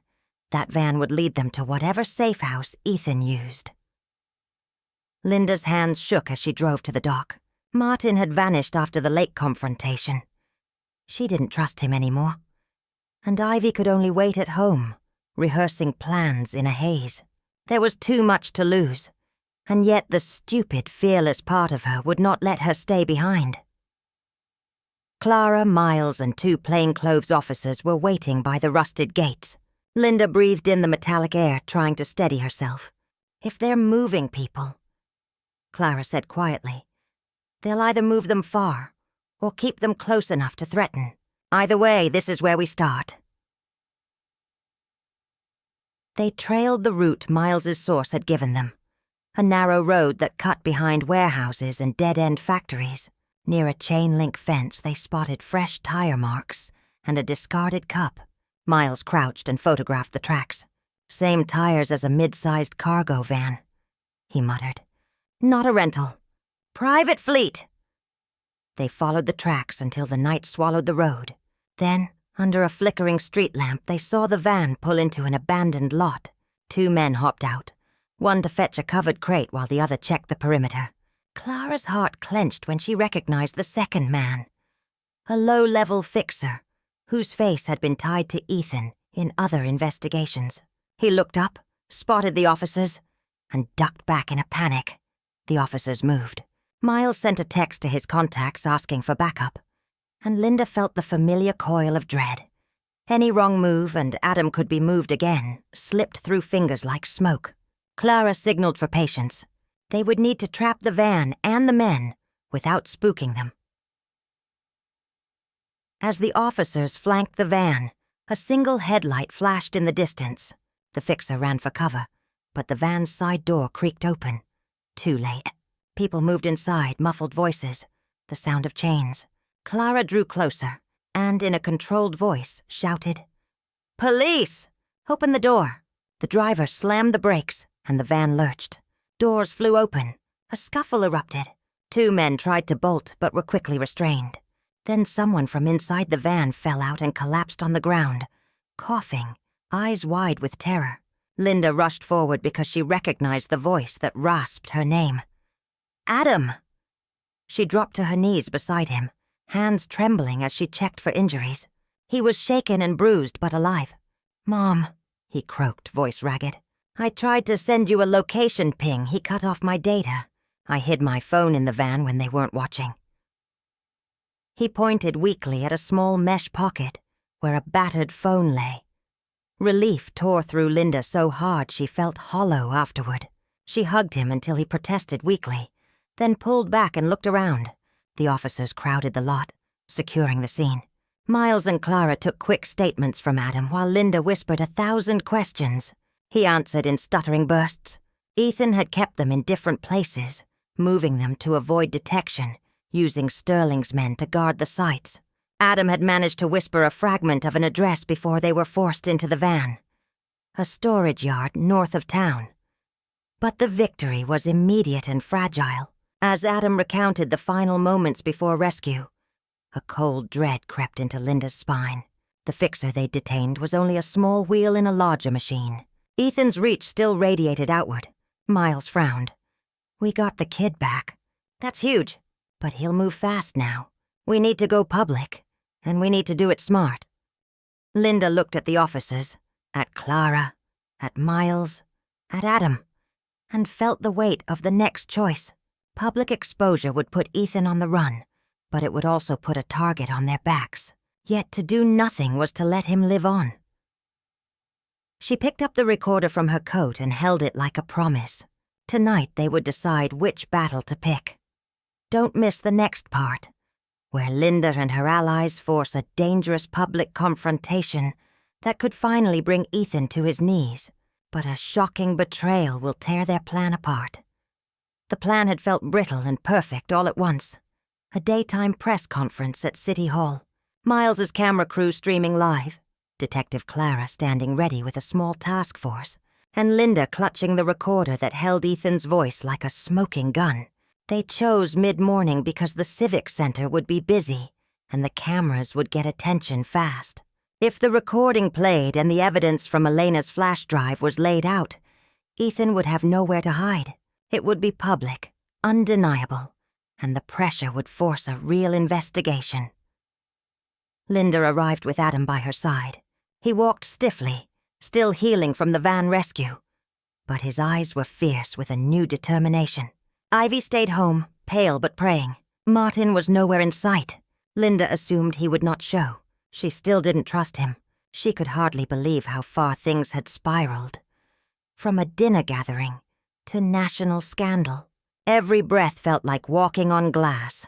Speaker 1: that van would lead them to whatever safe house Ethan used. Linda's hands shook as she drove to the dock. Martin had vanished after the lake confrontation. She didn't trust him anymore. And Ivy could only wait at home, rehearsing plans in a haze. There was too much to lose, and yet the stupid, fearless part of her would not let her stay behind. Clara, Miles, and 2 plainclothes officers were waiting by the rusted gates. Linda breathed in the metallic air, trying to steady herself. If they're moving people, Clara said quietly, they'll either move them far or keep them close enough to threaten. Either way, this is where we start. They trailed the route Miles's source had given them, a narrow road that cut behind warehouses and dead-end factories. Near a chain-link fence, they spotted fresh tire marks and a discarded cup. Miles crouched and photographed the tracks. Same tires as a mid-sized cargo van, he muttered. Not a rental. Private fleet. They followed the tracks until the night swallowed the road. Then, under a flickering street lamp, they saw the van pull into an abandoned lot. 2 men hopped out, one to fetch a covered crate while the other checked the perimeter. Clara's heart clenched when she recognized the second man, a low-level fixer whose face had been tied to Ethan in other investigations. He looked up, spotted the officers, and ducked back in a panic. The officers moved. Miles sent a text to his contacts asking for backup, and Linda felt the familiar coil of dread. Any wrong move, and Adam could be moved again, slipped through fingers like smoke. Clara signaled for patience. They would need to trap the van and the men without spooking them. As the officers flanked the van, a single headlight flashed in the distance. The fixer ran for cover, but the van's side door creaked open. Too late. People moved inside, muffled voices, the sound of chains. Clara drew closer, and in a controlled voice shouted, "Police! Open the door!" The driver slammed the brakes, and the van lurched. Doors flew open. A scuffle erupted. 2 men tried to bolt, but were quickly restrained. Then someone from inside the van fell out and collapsed on the ground, coughing, eyes wide with terror. Linda rushed forward because she recognized the voice that rasped her name. Adam! She dropped to her knees beside him, hands trembling as she checked for injuries. He was shaken and bruised, but alive. "Mom," he croaked, voice ragged. "I tried to send you a location ping. He cut off my data. I hid my phone in the van when they weren't watching." He pointed weakly at a small mesh pocket where a battered phone lay. Relief tore through Linda so hard she felt hollow afterward. She hugged him until he protested weakly, then pulled back and looked around. The officers crowded the lot, securing the scene. Miles and Clara took quick statements from Adam while Linda whispered 1,000 questions. He answered in stuttering bursts. Ethan had kept them in different places, moving them to avoid detection, using Sterling's men to guard the sites. Adam had managed to whisper a fragment of an address before they were forced into the van. A storage yard north of town. But the victory was immediate and fragile. As Adam recounted the final moments before rescue, a cold dread crept into Linda's spine. The fixer they'd detained was only a small wheel in a larger machine. Ethan's reach still radiated outward. Miles frowned. "We got the kid back. That's huge, but he'll move fast now. We need to go public, and we need to do it smart." Linda looked at the officers, at Clara, at Miles, at Adam, and felt the weight of the next choice. Public exposure would put Ethan on the run, but it would also put a target on their backs. Yet to do nothing was to let him live on. She picked up the recorder from her coat and held it like a promise. Tonight they would decide which battle to pick. Don't miss the next part, where Linda and her allies force a dangerous public confrontation that could finally bring Ethan to his knees. But a shocking betrayal will tear their plan apart. The plan had felt brittle and perfect all at once. A daytime press conference at City Hall. Miles's camera crew streaming live, Detective Clara standing ready with a small task force, and Linda clutching the recorder that held Ethan's voice like a smoking gun. They chose mid-morning because the Civic Center would be busy, and the cameras would get attention fast. If the recording played and the evidence from Elena's flash drive was laid out, Ethan would have nowhere to hide. It would be public, undeniable, and the pressure would force a real investigation. Linda arrived with Adam by her side. He walked stiffly, still healing from the van rescue, but his eyes were fierce with a new determination. Ivy stayed home, pale but praying. Martin was nowhere in sight. Linda assumed he would not show. She still didn't trust him. She could hardly believe how far things had spiraled. From a dinner gathering to national scandal. Every breath felt like walking on glass.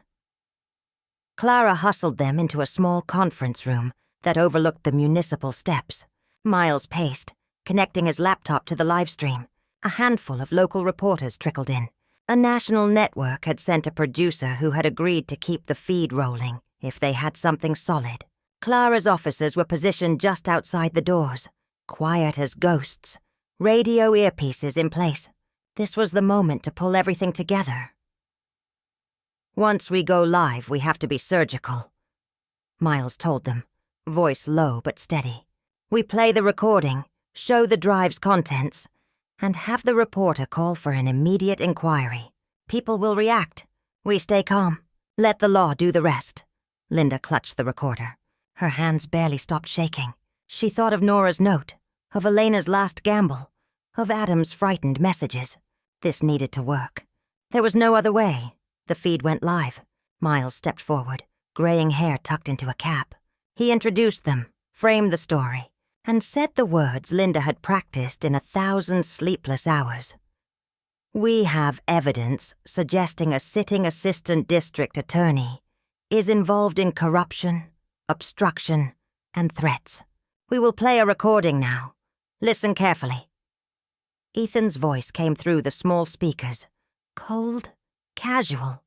Speaker 1: Clara hustled them into a small conference room that overlooked the municipal steps. Miles paced, connecting his laptop to the live stream. A handful of local reporters trickled in. A national network had sent a producer who had agreed to keep the feed rolling if they had something solid. Clara's officers were positioned just outside the doors, quiet as ghosts, radio earpieces in place. This was the moment to pull everything together. "Once we go live, we have to be surgical," Miles told them, voice low but steady. "We play the recording, show the drive's contents, and have the reporter call for an immediate inquiry. People will react. We stay calm. Let the law do the rest." Linda clutched the recorder. Her hands barely stopped shaking. She thought of Nora's note, of Elena's last gamble, of Adam's frightened messages. This needed to work. There was no other way. The feed went live. Miles stepped forward, graying hair tucked into a cap. He introduced them, framed the story, and said the words Linda had practiced in 1,000 sleepless hours. "We have evidence suggesting a sitting assistant district attorney is involved in corruption, obstruction, and threats. We will play a recording now. Listen carefully." Ethan's voice came through the small speakers, cold, casual,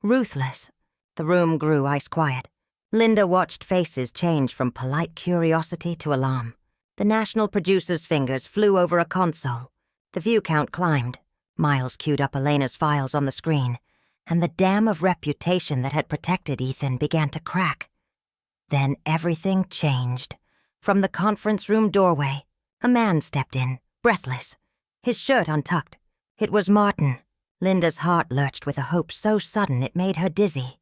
Speaker 1: ruthless. The room grew ice quiet. Linda watched faces change from polite curiosity to alarm. The national producer's fingers flew over a console. The view count climbed. Miles queued up Elena's files on the screen, and the dam of reputation that had protected Ethan began to crack. Then everything changed. From the conference room doorway, a man stepped in, breathless, his shirt untucked. It was Martin. Linda's heart lurched with a hope so sudden it made her dizzy.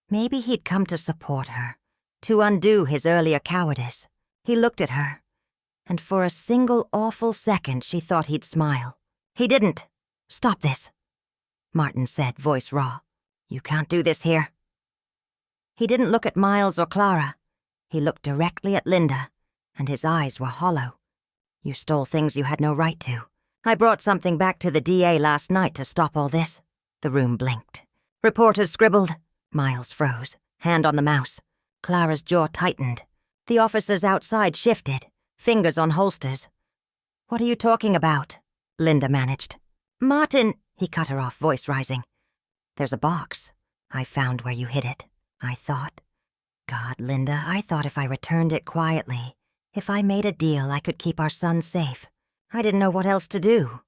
Speaker 1: Maybe he'd come to support her, to undo his earlier cowardice. He looked at her, and for a single awful second she thought he'd smile. He didn't. "Stop this," Martin said, voice raw. "You can't do this here." He didn't look at Miles or Clara. He looked directly at Linda, and his eyes were hollow. "You stole things you had no right to. I brought something back to the DA last night to stop all this." The room blinked. Reporters scribbled. Miles froze, hand on the mouse. Clara's jaw tightened. The officers outside shifted, fingers on holsters. "What are you talking about?" Linda managed. "Martin," he cut her off, voice rising. "There's a box. I found where you hid it. I thought. God, Linda, I thought if I returned it quietly, if I made a deal I could keep our son safe. I didn't know what else to do."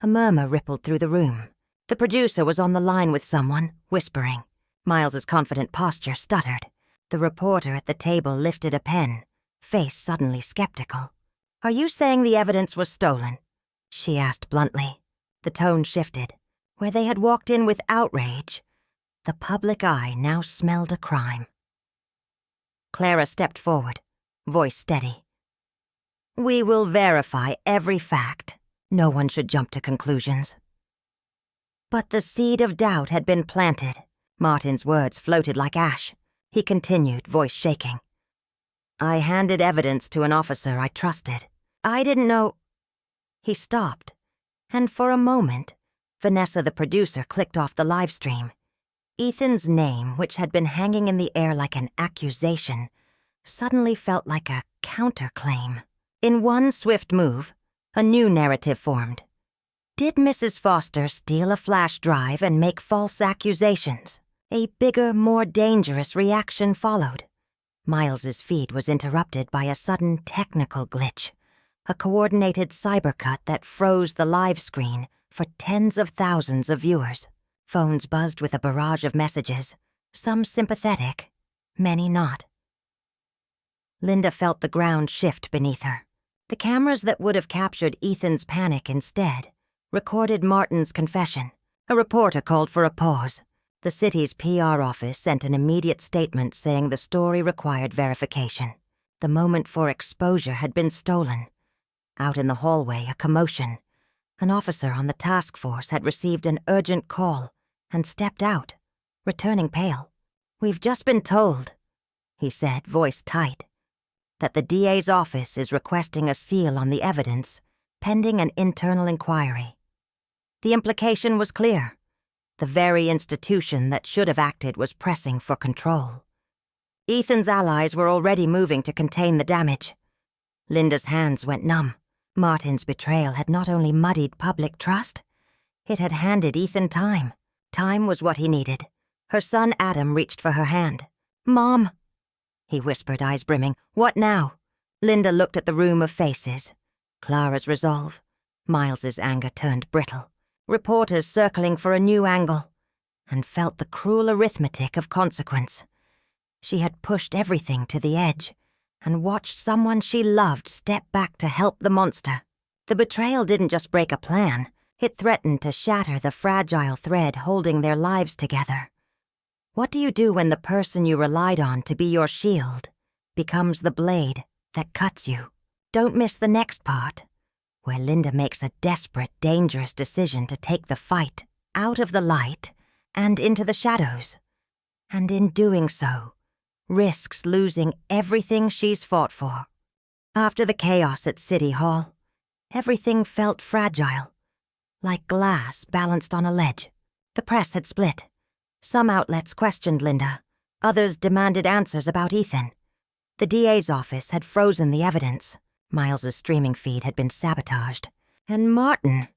Speaker 1: A murmur rippled through the room. The producer was on the line with someone, whispering. Miles's confident posture stuttered. The reporter at the table lifted a pen, face suddenly skeptical. "Are you saying the evidence was stolen?" she asked bluntly. The tone shifted. Where they had walked in with outrage, the public eye now smelled a crime. Clara stepped forward, voice steady. "We will verify every fact. No one should jump to conclusions." But the seed of doubt had been planted. Martin's words floated like ash. He continued, voice shaking. "I handed evidence to an officer I trusted. I didn't know—" He stopped, and for a moment, Vanessa the producer clicked off the live stream. Ethan's name, which had been hanging in the air like an accusation, suddenly felt like a counterclaim. In one swift move, a new narrative formed. Did Mrs. Foster steal a flash drive and make false accusations? A bigger, more dangerous reaction followed. Miles's feed was interrupted by a sudden technical glitch, a coordinated cybercut that froze the live screen for tens of thousands of viewers. Phones buzzed with a barrage of messages, some sympathetic, many not. Linda felt the ground shift beneath her. The cameras that would have captured Ethan's panic instead recorded Martin's confession. A reporter called for a pause. The city's PR office sent an immediate statement saying the story required verification. The moment for exposure had been stolen. Out in the hallway, a commotion. An officer on the task force had received an urgent call and stepped out, returning pale. "We've just been told," he said, voice tight, "that the DA's office is requesting a seal on the evidence pending an internal inquiry." The implication was clear. The very institution that should have acted was pressing for control. Ethan's allies were already moving to contain the damage. Linda's hands went numb. Martin's betrayal had not only muddied public trust, it had handed Ethan time. Time was what he needed. Her son Adam reached for her hand. "Mom," he whispered, eyes brimming. "What now?" Linda looked at the room of faces. Clara's resolve. Miles's anger turned brittle. Reporters circling for a new angle, and felt the cruel arithmetic of consequence. She had pushed everything to the edge and watched someone she loved step back to help the monster. The betrayal didn't just break a plan, it threatened to shatter the fragile thread holding their lives together. What do you do when the person you relied on to be your shield becomes the blade that cuts you? Don't miss the next part, where Linda makes a desperate, dangerous decision to take the fight out of the light and into the shadows, and in doing so, risks losing everything she's fought for. After the chaos at City Hall, everything felt fragile, like glass balanced on a ledge. The press had split. Some outlets questioned Linda, others demanded answers about Ethan. The DA's office had frozen the evidence. Miles's streaming feed had been sabotaged. And Martin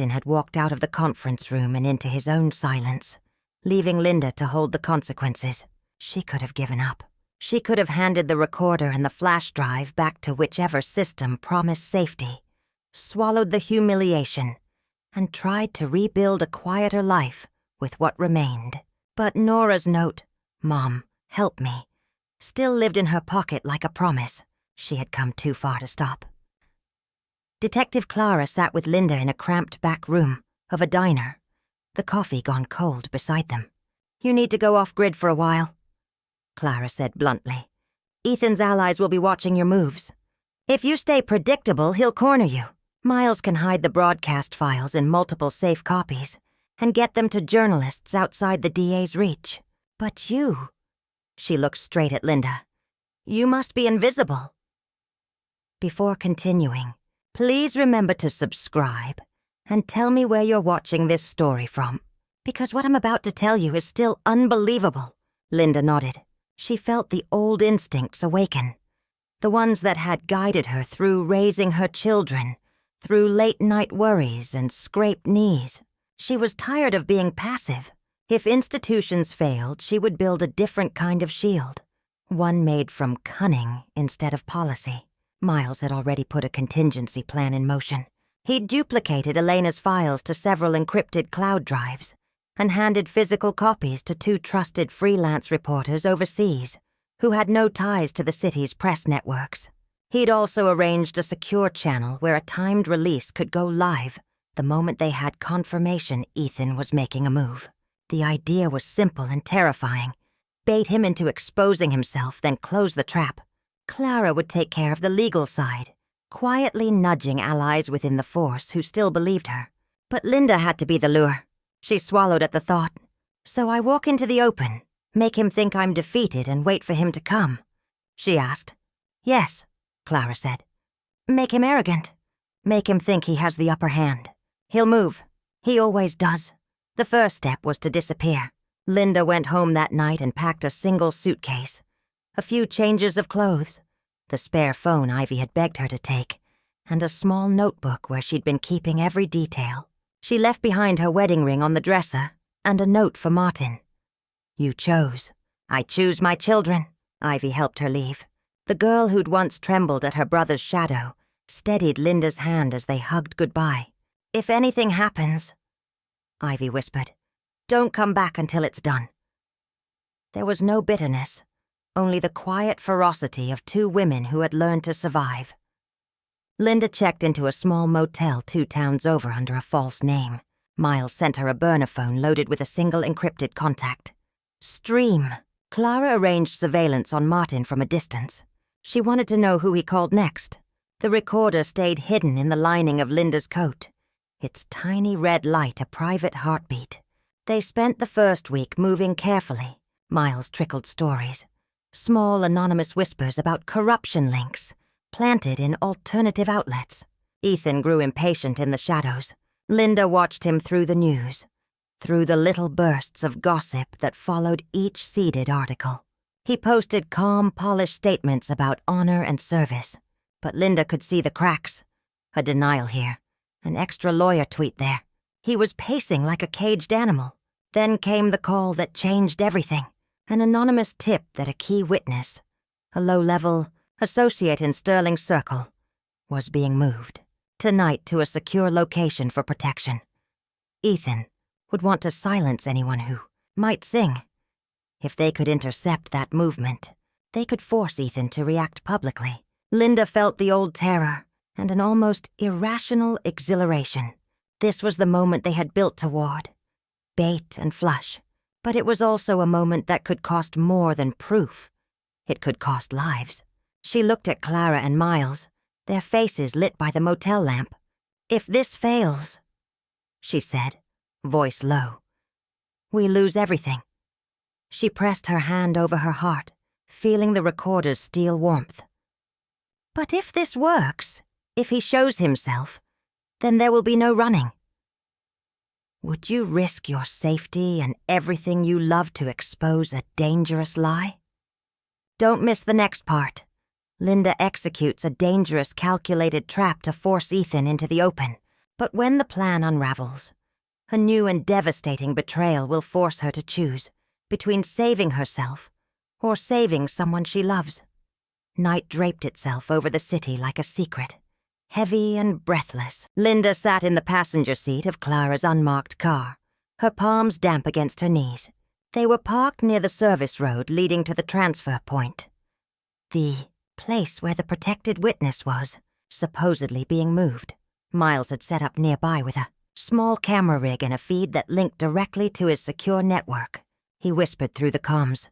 Speaker 1: had walked out of the conference room and into his own silence, leaving Linda to hold the consequences. She could have given up. She could have handed the recorder and the flash drive back to whichever system promised safety, swallowed the humiliation, and tried to rebuild a quieter life with what remained. But Nora's note, "Mom, help me," still lived in her pocket like a promise. She had come too far to stop. Detective Clara sat with Linda in a cramped back room of a diner, the coffee gone cold beside them. "You need to go off-grid for a while," Clara said bluntly. "Ethan's allies will be watching your moves. If you stay predictable, he'll corner you. Miles can hide the broadcast files in multiple safe copies and get them to journalists outside the DA's reach. But you," she looked straight at Linda, "you must be invisible." Before continuing, please remember to subscribe and tell me where you're watching this story from, because what I'm about to tell you is still unbelievable." Linda nodded. She felt the old instincts awaken, the ones that had guided her through raising her children, through late-night worries and scraped knees. She was tired of being passive. If institutions failed, she would build a different kind of shield, one made from cunning instead of policy. Miles had already put a contingency plan in motion. He'd duplicated Elena's files to several encrypted cloud drives and handed physical copies to 2 trusted freelance reporters overseas who had no ties to the city's press networks. He'd also arranged a secure channel where a timed release could go live the moment they had confirmation Ethan was making a move. The idea was simple and terrifying. Bait him into exposing himself, then close the trap. Clara would take care of the legal side, quietly nudging allies within the force who still believed her. But Linda had to be the lure. She swallowed at the thought. "So I walk into the open, make him think I'm defeated and wait for him to come?" she asked. "Yes," Clara said. "Make him arrogant. Make him think he has the upper hand. He'll move. He always does." The first step was to disappear. Linda went home that night and packed a single suitcase, a few changes of clothes, the spare phone Ivy had begged her to take, and a small notebook where she'd been keeping every detail. She left behind her wedding ring on the dresser and a note for Martin. You chose. I choose my children. Ivy helped her leave. The girl who'd once trembled at her brother's shadow steadied Linda's hand as they hugged goodbye. If anything happens, Ivy whispered, don't come back until it's done. There was no bitterness, only the quiet ferocity of two women who had learned to survive. Linda checked into a small motel 2 towns over under a false name. Miles sent her a burner phone loaded with a single encrypted contact. Stream. Clara arranged surveillance on Martin from a distance. She wanted to know who he called next. The recorder stayed hidden in the lining of Linda's coat, its tiny red light a private heartbeat. They spent the first week moving carefully. Miles trickled stories. Small anonymous whispers about corruption links, planted in alternative outlets. Ethan grew impatient in the shadows. Linda watched him through the news, through the little bursts of gossip that followed each seeded article. He posted calm, polished statements about honor and service, but Linda could see the cracks. A denial here, an extra lawyer tweet there. He was pacing like a caged animal. Then came the call that changed everything. An anonymous tip that a key witness, a low-level associate in Sterling's circle, was being moved tonight to a secure location for protection. Ethan would want to silence anyone who might sing. If they could intercept that movement, they could force Ethan to react publicly. Linda felt the old terror and an almost irrational exhilaration. This was the moment they had built toward. Bait and flush. But it was also a moment that could cost more than proof. It could cost lives. She looked at Clara and Miles, their faces lit by the motel lamp. If this fails, she said, voice low, we lose everything. She pressed her hand over her heart, feeling the recorder's steel warmth. But if this works, if he shows himself, then there will be no running. Would you risk your safety and everything you love to expose a dangerous lie? Don't miss the next part. Linda executes a dangerous, calculated trap to force Ethan into the open. But when the plan unravels, a new and devastating betrayal will force her to choose between saving herself or saving someone she loves. Night draped itself over the city like a secret. Heavy and breathless, Linda sat in the passenger seat of Clara's unmarked car, her palms damp against her knees. They were parked near the service road leading to the transfer point. The place where the protected witness was, supposedly being moved. Miles had set up nearby with a small camera rig and a feed that linked directly to his secure network. He whispered through the comms.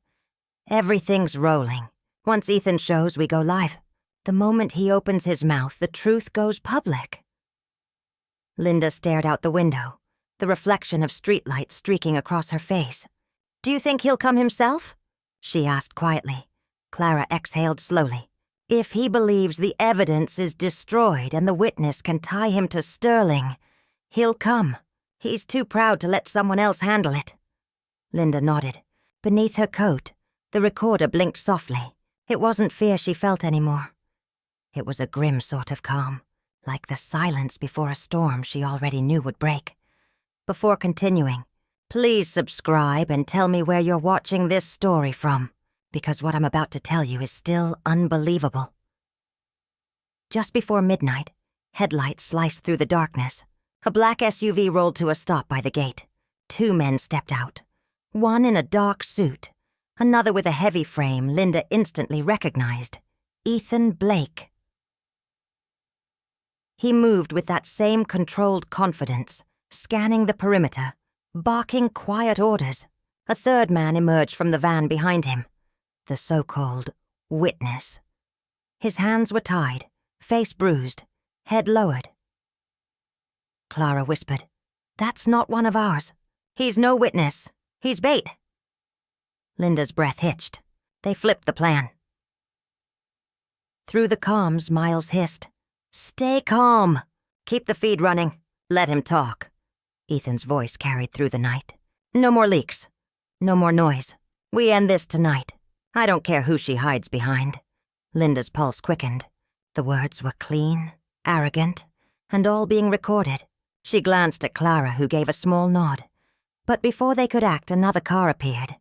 Speaker 1: Everything's rolling. Once Ethan shows, we go live. The moment he opens his mouth, the truth goes public. Linda stared out the window, the reflection of streetlights streaking across her face. Do you think he'll come himself? She asked quietly. Clara exhaled slowly. If he believes the evidence is destroyed and the witness can tie him to Sterling, he'll come. He's too proud to let someone else handle it. Linda nodded. Beneath her coat, the recorder blinked softly. It wasn't fear she felt anymore. It was a grim sort of calm, like the silence before a storm she already knew would break. Before continuing, please subscribe and tell me where you're watching this story from, because what I'm about to tell you is still unbelievable. Just before midnight, headlights sliced through the darkness. A black SUV rolled to a stop by the gate. 2 men stepped out, one in a dark suit, another with a heavy frame Linda instantly recognized. Ethan Blake. He moved with that same controlled confidence, scanning the perimeter, barking quiet orders. A third man emerged from the van behind him, the so-called witness. His hands were tied, face bruised, head lowered. Clara whispered, "That's not one of ours. He's no witness. He's bait." Linda's breath hitched. They flipped the plan. Through the comms, Miles hissed, "Stay calm. Keep the feed running. Let him talk." Ethan's voice carried through the night. "No more leaks. No more noise. We end this tonight. I don't care who she hides behind." Linda's pulse quickened. The words were clean, arrogant, and all being recorded. She glanced at Clara, who gave a small nod. But before they could act, another car appeared.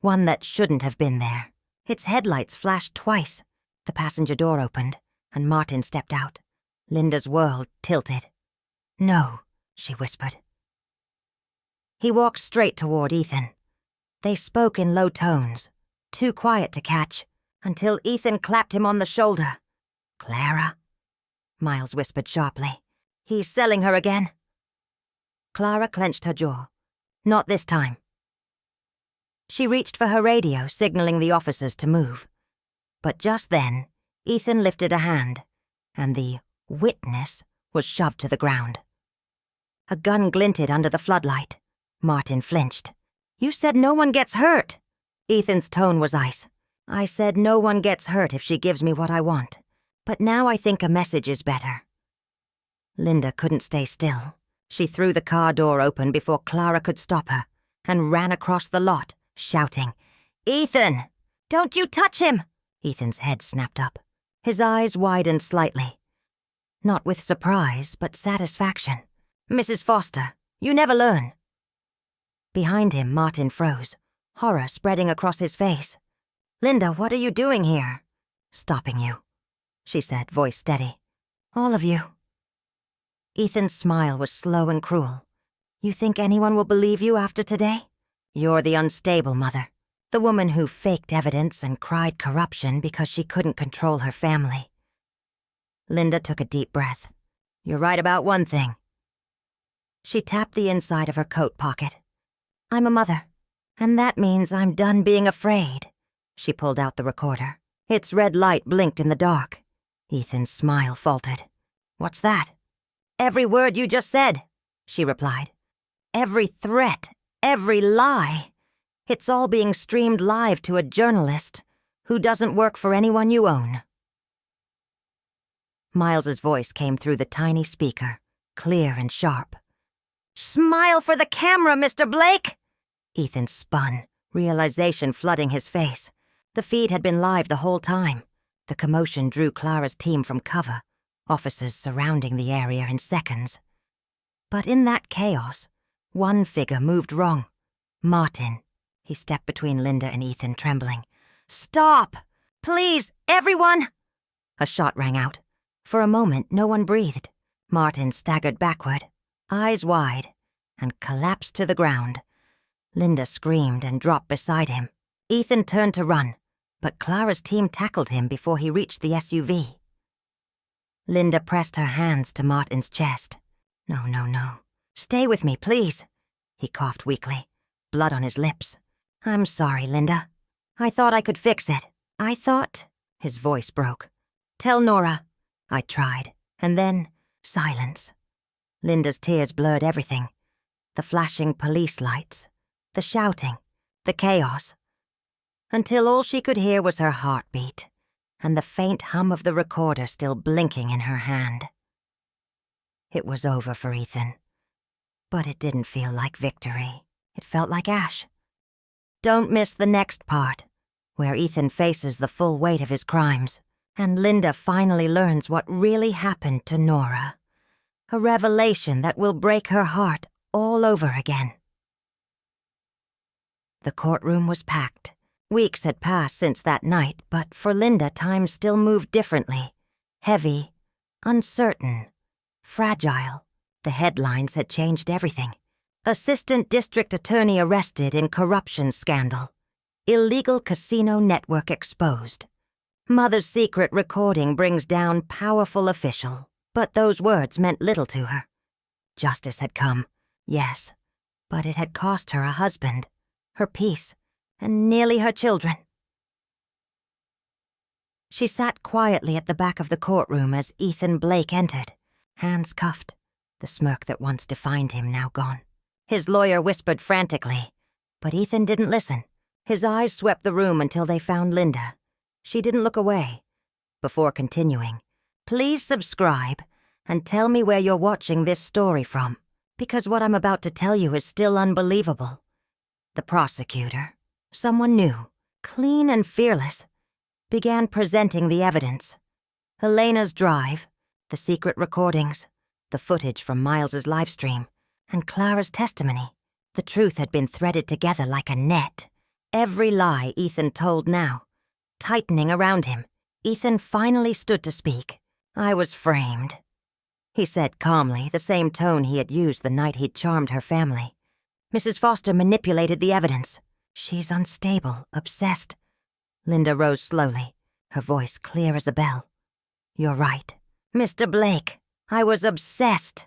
Speaker 1: one that shouldn't have been there. Its headlights flashed twice. The passenger door opened, and Martin stepped out. Linda's world tilted. "No," she whispered. He walked straight toward Ethan. They spoke in low tones, too quiet to catch, until Ethan clapped him on the shoulder. "Clara," Miles whispered sharply. "He's selling her again." Clara clenched her jaw. "Not this time." She reached for her radio, signaling the officers to move. But just then, Ethan lifted a hand, and the witness was shoved to the ground. A gun glinted under the floodlight. Martin flinched. "You said no one gets hurt." Ethan's tone was ice. "I said no one gets hurt if she gives me what I want. But now I think a message is better." Linda couldn't stay still. She threw the car door open before Clara could stop her, and ran across the lot, shouting, "Ethan! Don't you touch him!" Ethan's head snapped up. His eyes widened slightly. Not with surprise, but satisfaction. "Mrs. Foster, you never learn." Behind him, Martin froze, horror spreading across his face. "Linda, what are you doing here?" "Stopping you," she said, voice steady. "All of you." Ethan's smile was slow and cruel. "You think anyone will believe you after today? You're the unstable mother, the woman who faked evidence and cried corruption because she couldn't control her family." Linda took a deep breath. "You're right about one thing." She tapped the inside of her coat pocket. "I'm a mother, and that means I'm done being afraid." She pulled out the recorder. Its red light blinked in the dark. Ethan's smile faltered. "What's that?" "Every word you just said," she replied. "Every threat, every lie. It's all being streamed live to a journalist who doesn't work for anyone you own." Miles's voice came through the tiny speaker, clear and sharp. "Smile for the camera, Mr. Blake!" Ethan spun, realization flooding his face. The feed had been live the whole time. The commotion drew Clara's team from cover, officers surrounding the area in seconds. But in that chaos, one figure moved wrong. Martin. He stepped between Linda and Ethan, trembling. "Stop! Please, everyone!" A shot rang out. For a moment, no one breathed. Martin staggered backward, eyes wide, and collapsed to the ground. Linda screamed and dropped beside him. Ethan turned to run, but Clara's team tackled him before he reached the SUV. Linda pressed her hands to Martin's chest. "No, no, no. Stay with me, please." He coughed weakly, blood on his lips. "I'm sorry, Linda. I thought I could fix it. I thought—" His voice broke. "Tell Nora." I tried, and then silence. Linda's tears blurred everything. The flashing police lights, the shouting, the chaos. Until all she could hear was her heartbeat, and the faint hum of the recorder still blinking in her hand. It was over for Ethan. But it didn't feel like victory. It felt like ash. Don't miss the next part, where Ethan faces the full weight of his crimes, and Linda finally learns what really happened to Nora. A revelation that will break her heart all over again. The courtroom was packed. Weeks had passed since that night, but for Linda, time still moved differently. Heavy, uncertain, fragile. The headlines had changed everything. Assistant District Attorney arrested in corruption scandal. Illegal casino network exposed. Mother's secret recording brings down powerful official. But those words meant little to her. Justice had come, yes, but it had cost her a husband, her peace, and nearly her children. She sat quietly at the back of the courtroom as Ethan Blake entered, hands cuffed, the smirk that once defined him now gone. His lawyer whispered frantically, but Ethan didn't listen. His eyes swept the room until they found Linda. She didn't look away. Before continuing, "Please subscribe and tell me where you're watching this story from, because what I'm about to tell you is still unbelievable." The prosecutor, someone new, clean and fearless, began presenting the evidence. Elena's drive, the secret recordings, the footage from Miles's livestream, and Clara's testimony. The truth had been threaded together like a net, every lie Ethan told now. Tightening around him, Ethan finally stood to speak. "I was framed," he said calmly, the same tone he had used the night he'd charmed her family. "Mrs. Foster manipulated the evidence. She's unstable, obsessed." Linda rose slowly, her voice clear as a bell. "You're right. Mr. Blake, I was obsessed.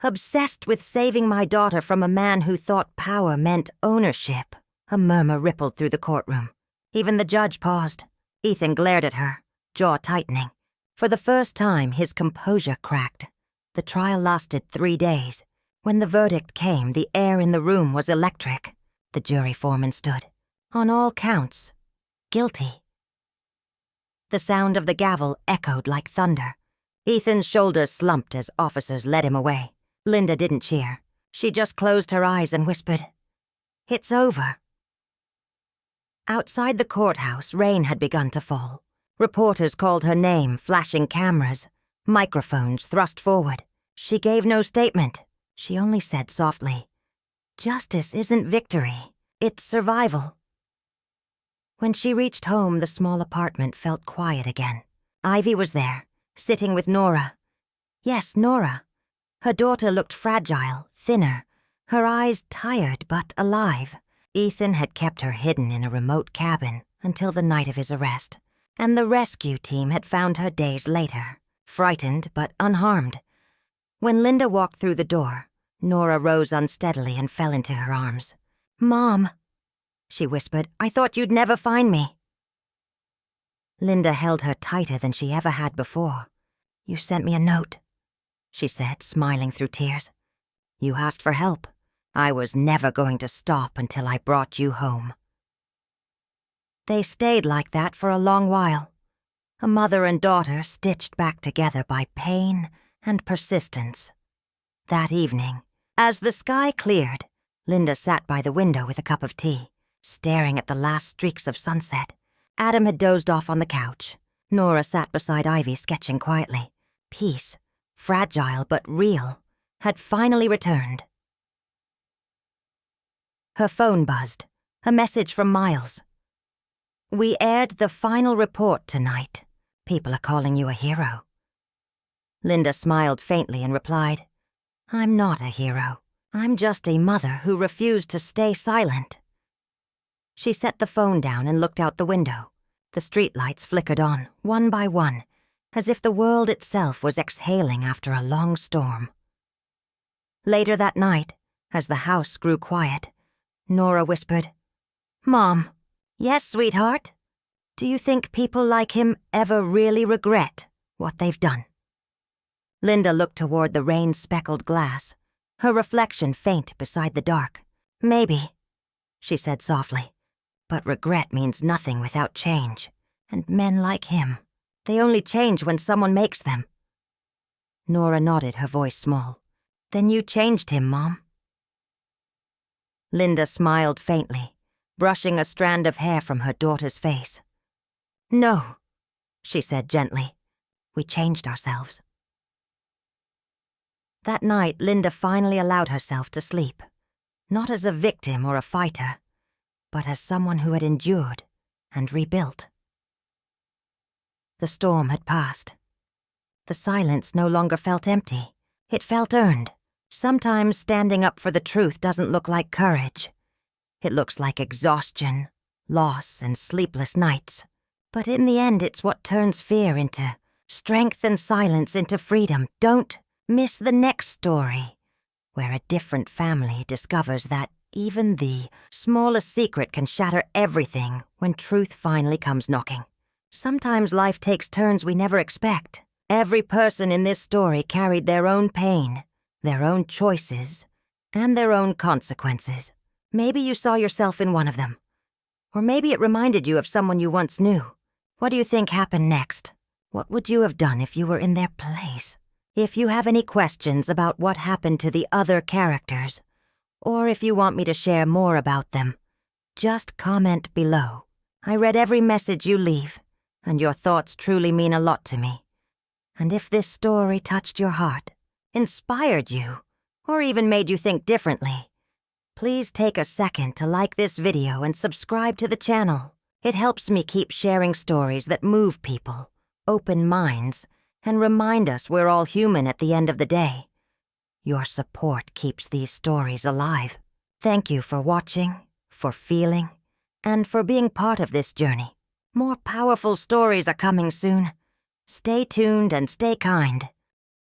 Speaker 1: Obsessed with saving my daughter from a man who thought power meant ownership." A murmur rippled through the courtroom. Even the judge paused. Ethan glared at her, jaw tightening. For the first time, his composure cracked. The trial lasted 3 days. When the verdict came, the air in the room was electric. The jury foreman stood. On all counts, guilty. The sound of the gavel echoed like thunder. Ethan's shoulders slumped as officers led him away. Linda didn't cheer. She just closed her eyes and whispered, "It's over." Outside the courthouse, rain had begun to fall. Reporters called her name, flashing cameras, microphones thrust forward. She gave no statement. She only said softly, "Justice isn't victory, it's survival." When she reached home, the small apartment felt quiet again. Ivy was there, sitting with Nora. Yes, Nora. Her daughter looked fragile, thinner, her eyes tired but alive. Ethan had kept her hidden in a remote cabin until the night of his arrest, and the rescue team had found her days later, frightened but unharmed. When Linda walked through the door, Nora rose unsteadily and fell into her arms. "Mom," she whispered, "I thought you'd never find me." Linda held her tighter than she ever had before. "You sent me a note," she said, smiling through tears. "You asked for help. I was never going to stop until I brought you home." They stayed like that for a long while, a mother and daughter stitched back together by pain and persistence. That evening, as the sky cleared, Linda sat by the window with a cup of tea, staring at the last streaks of sunset. Adam had dozed off on the couch. Nora sat beside Ivy, sketching quietly. Peace, fragile but real, had finally returned. Her phone buzzed. A message from Miles. "We aired the final report tonight. People are calling you a hero." Linda smiled faintly and replied, "I'm not a hero. I'm just a mother who refused to stay silent." She set the phone down and looked out the window. The streetlights flickered on, one by one, as if the world itself was exhaling after a long storm. Later that night, as the house grew quiet, Nora whispered, "Mom." "Yes, sweetheart? Do you think people like him ever really regret what they've done?" Linda looked toward the rain-speckled glass, her reflection faint beside the dark. "Maybe," she said softly, "but regret means nothing without change, and men like him, they only change when someone makes them." Nora nodded, her voice small. "Then you changed him, Mom." Linda smiled faintly, brushing a strand of hair from her daughter's face. "No," she said gently. "We changed ourselves." That night, Linda finally allowed herself to sleep, not as a victim or a fighter, but as someone who had endured and rebuilt. The storm had passed. The silence no longer felt empty. It felt earned. Sometimes standing up for the truth doesn't look like courage. It looks like exhaustion, loss, and sleepless nights. But in the end, it's what turns fear into strength and silence into freedom. Don't miss the next story, where a different family discovers that even the smallest secret can shatter everything when truth finally comes knocking. Sometimes life takes turns we never expect. Every person in this story carried their own pain, their own choices, and their own consequences. Maybe you saw yourself in one of them. Or maybe it reminded you of someone you once knew. What do you think happened next? What would you have done if you were in their place? If you have any questions about what happened to the other characters, or if you want me to share more about them, just comment below. I read every message you leave, and your thoughts truly mean a lot to me. And if this story touched your heart, inspired you, or even made you think differently, Please take a second to like this video and subscribe to the channel. It helps me keep sharing stories that move people, open minds, and remind us we're all human at the end of the day. Your support keeps these stories alive. Thank you for watching, for feeling, and for being part of this journey. More powerful stories are coming soon. Stay tuned and stay kind.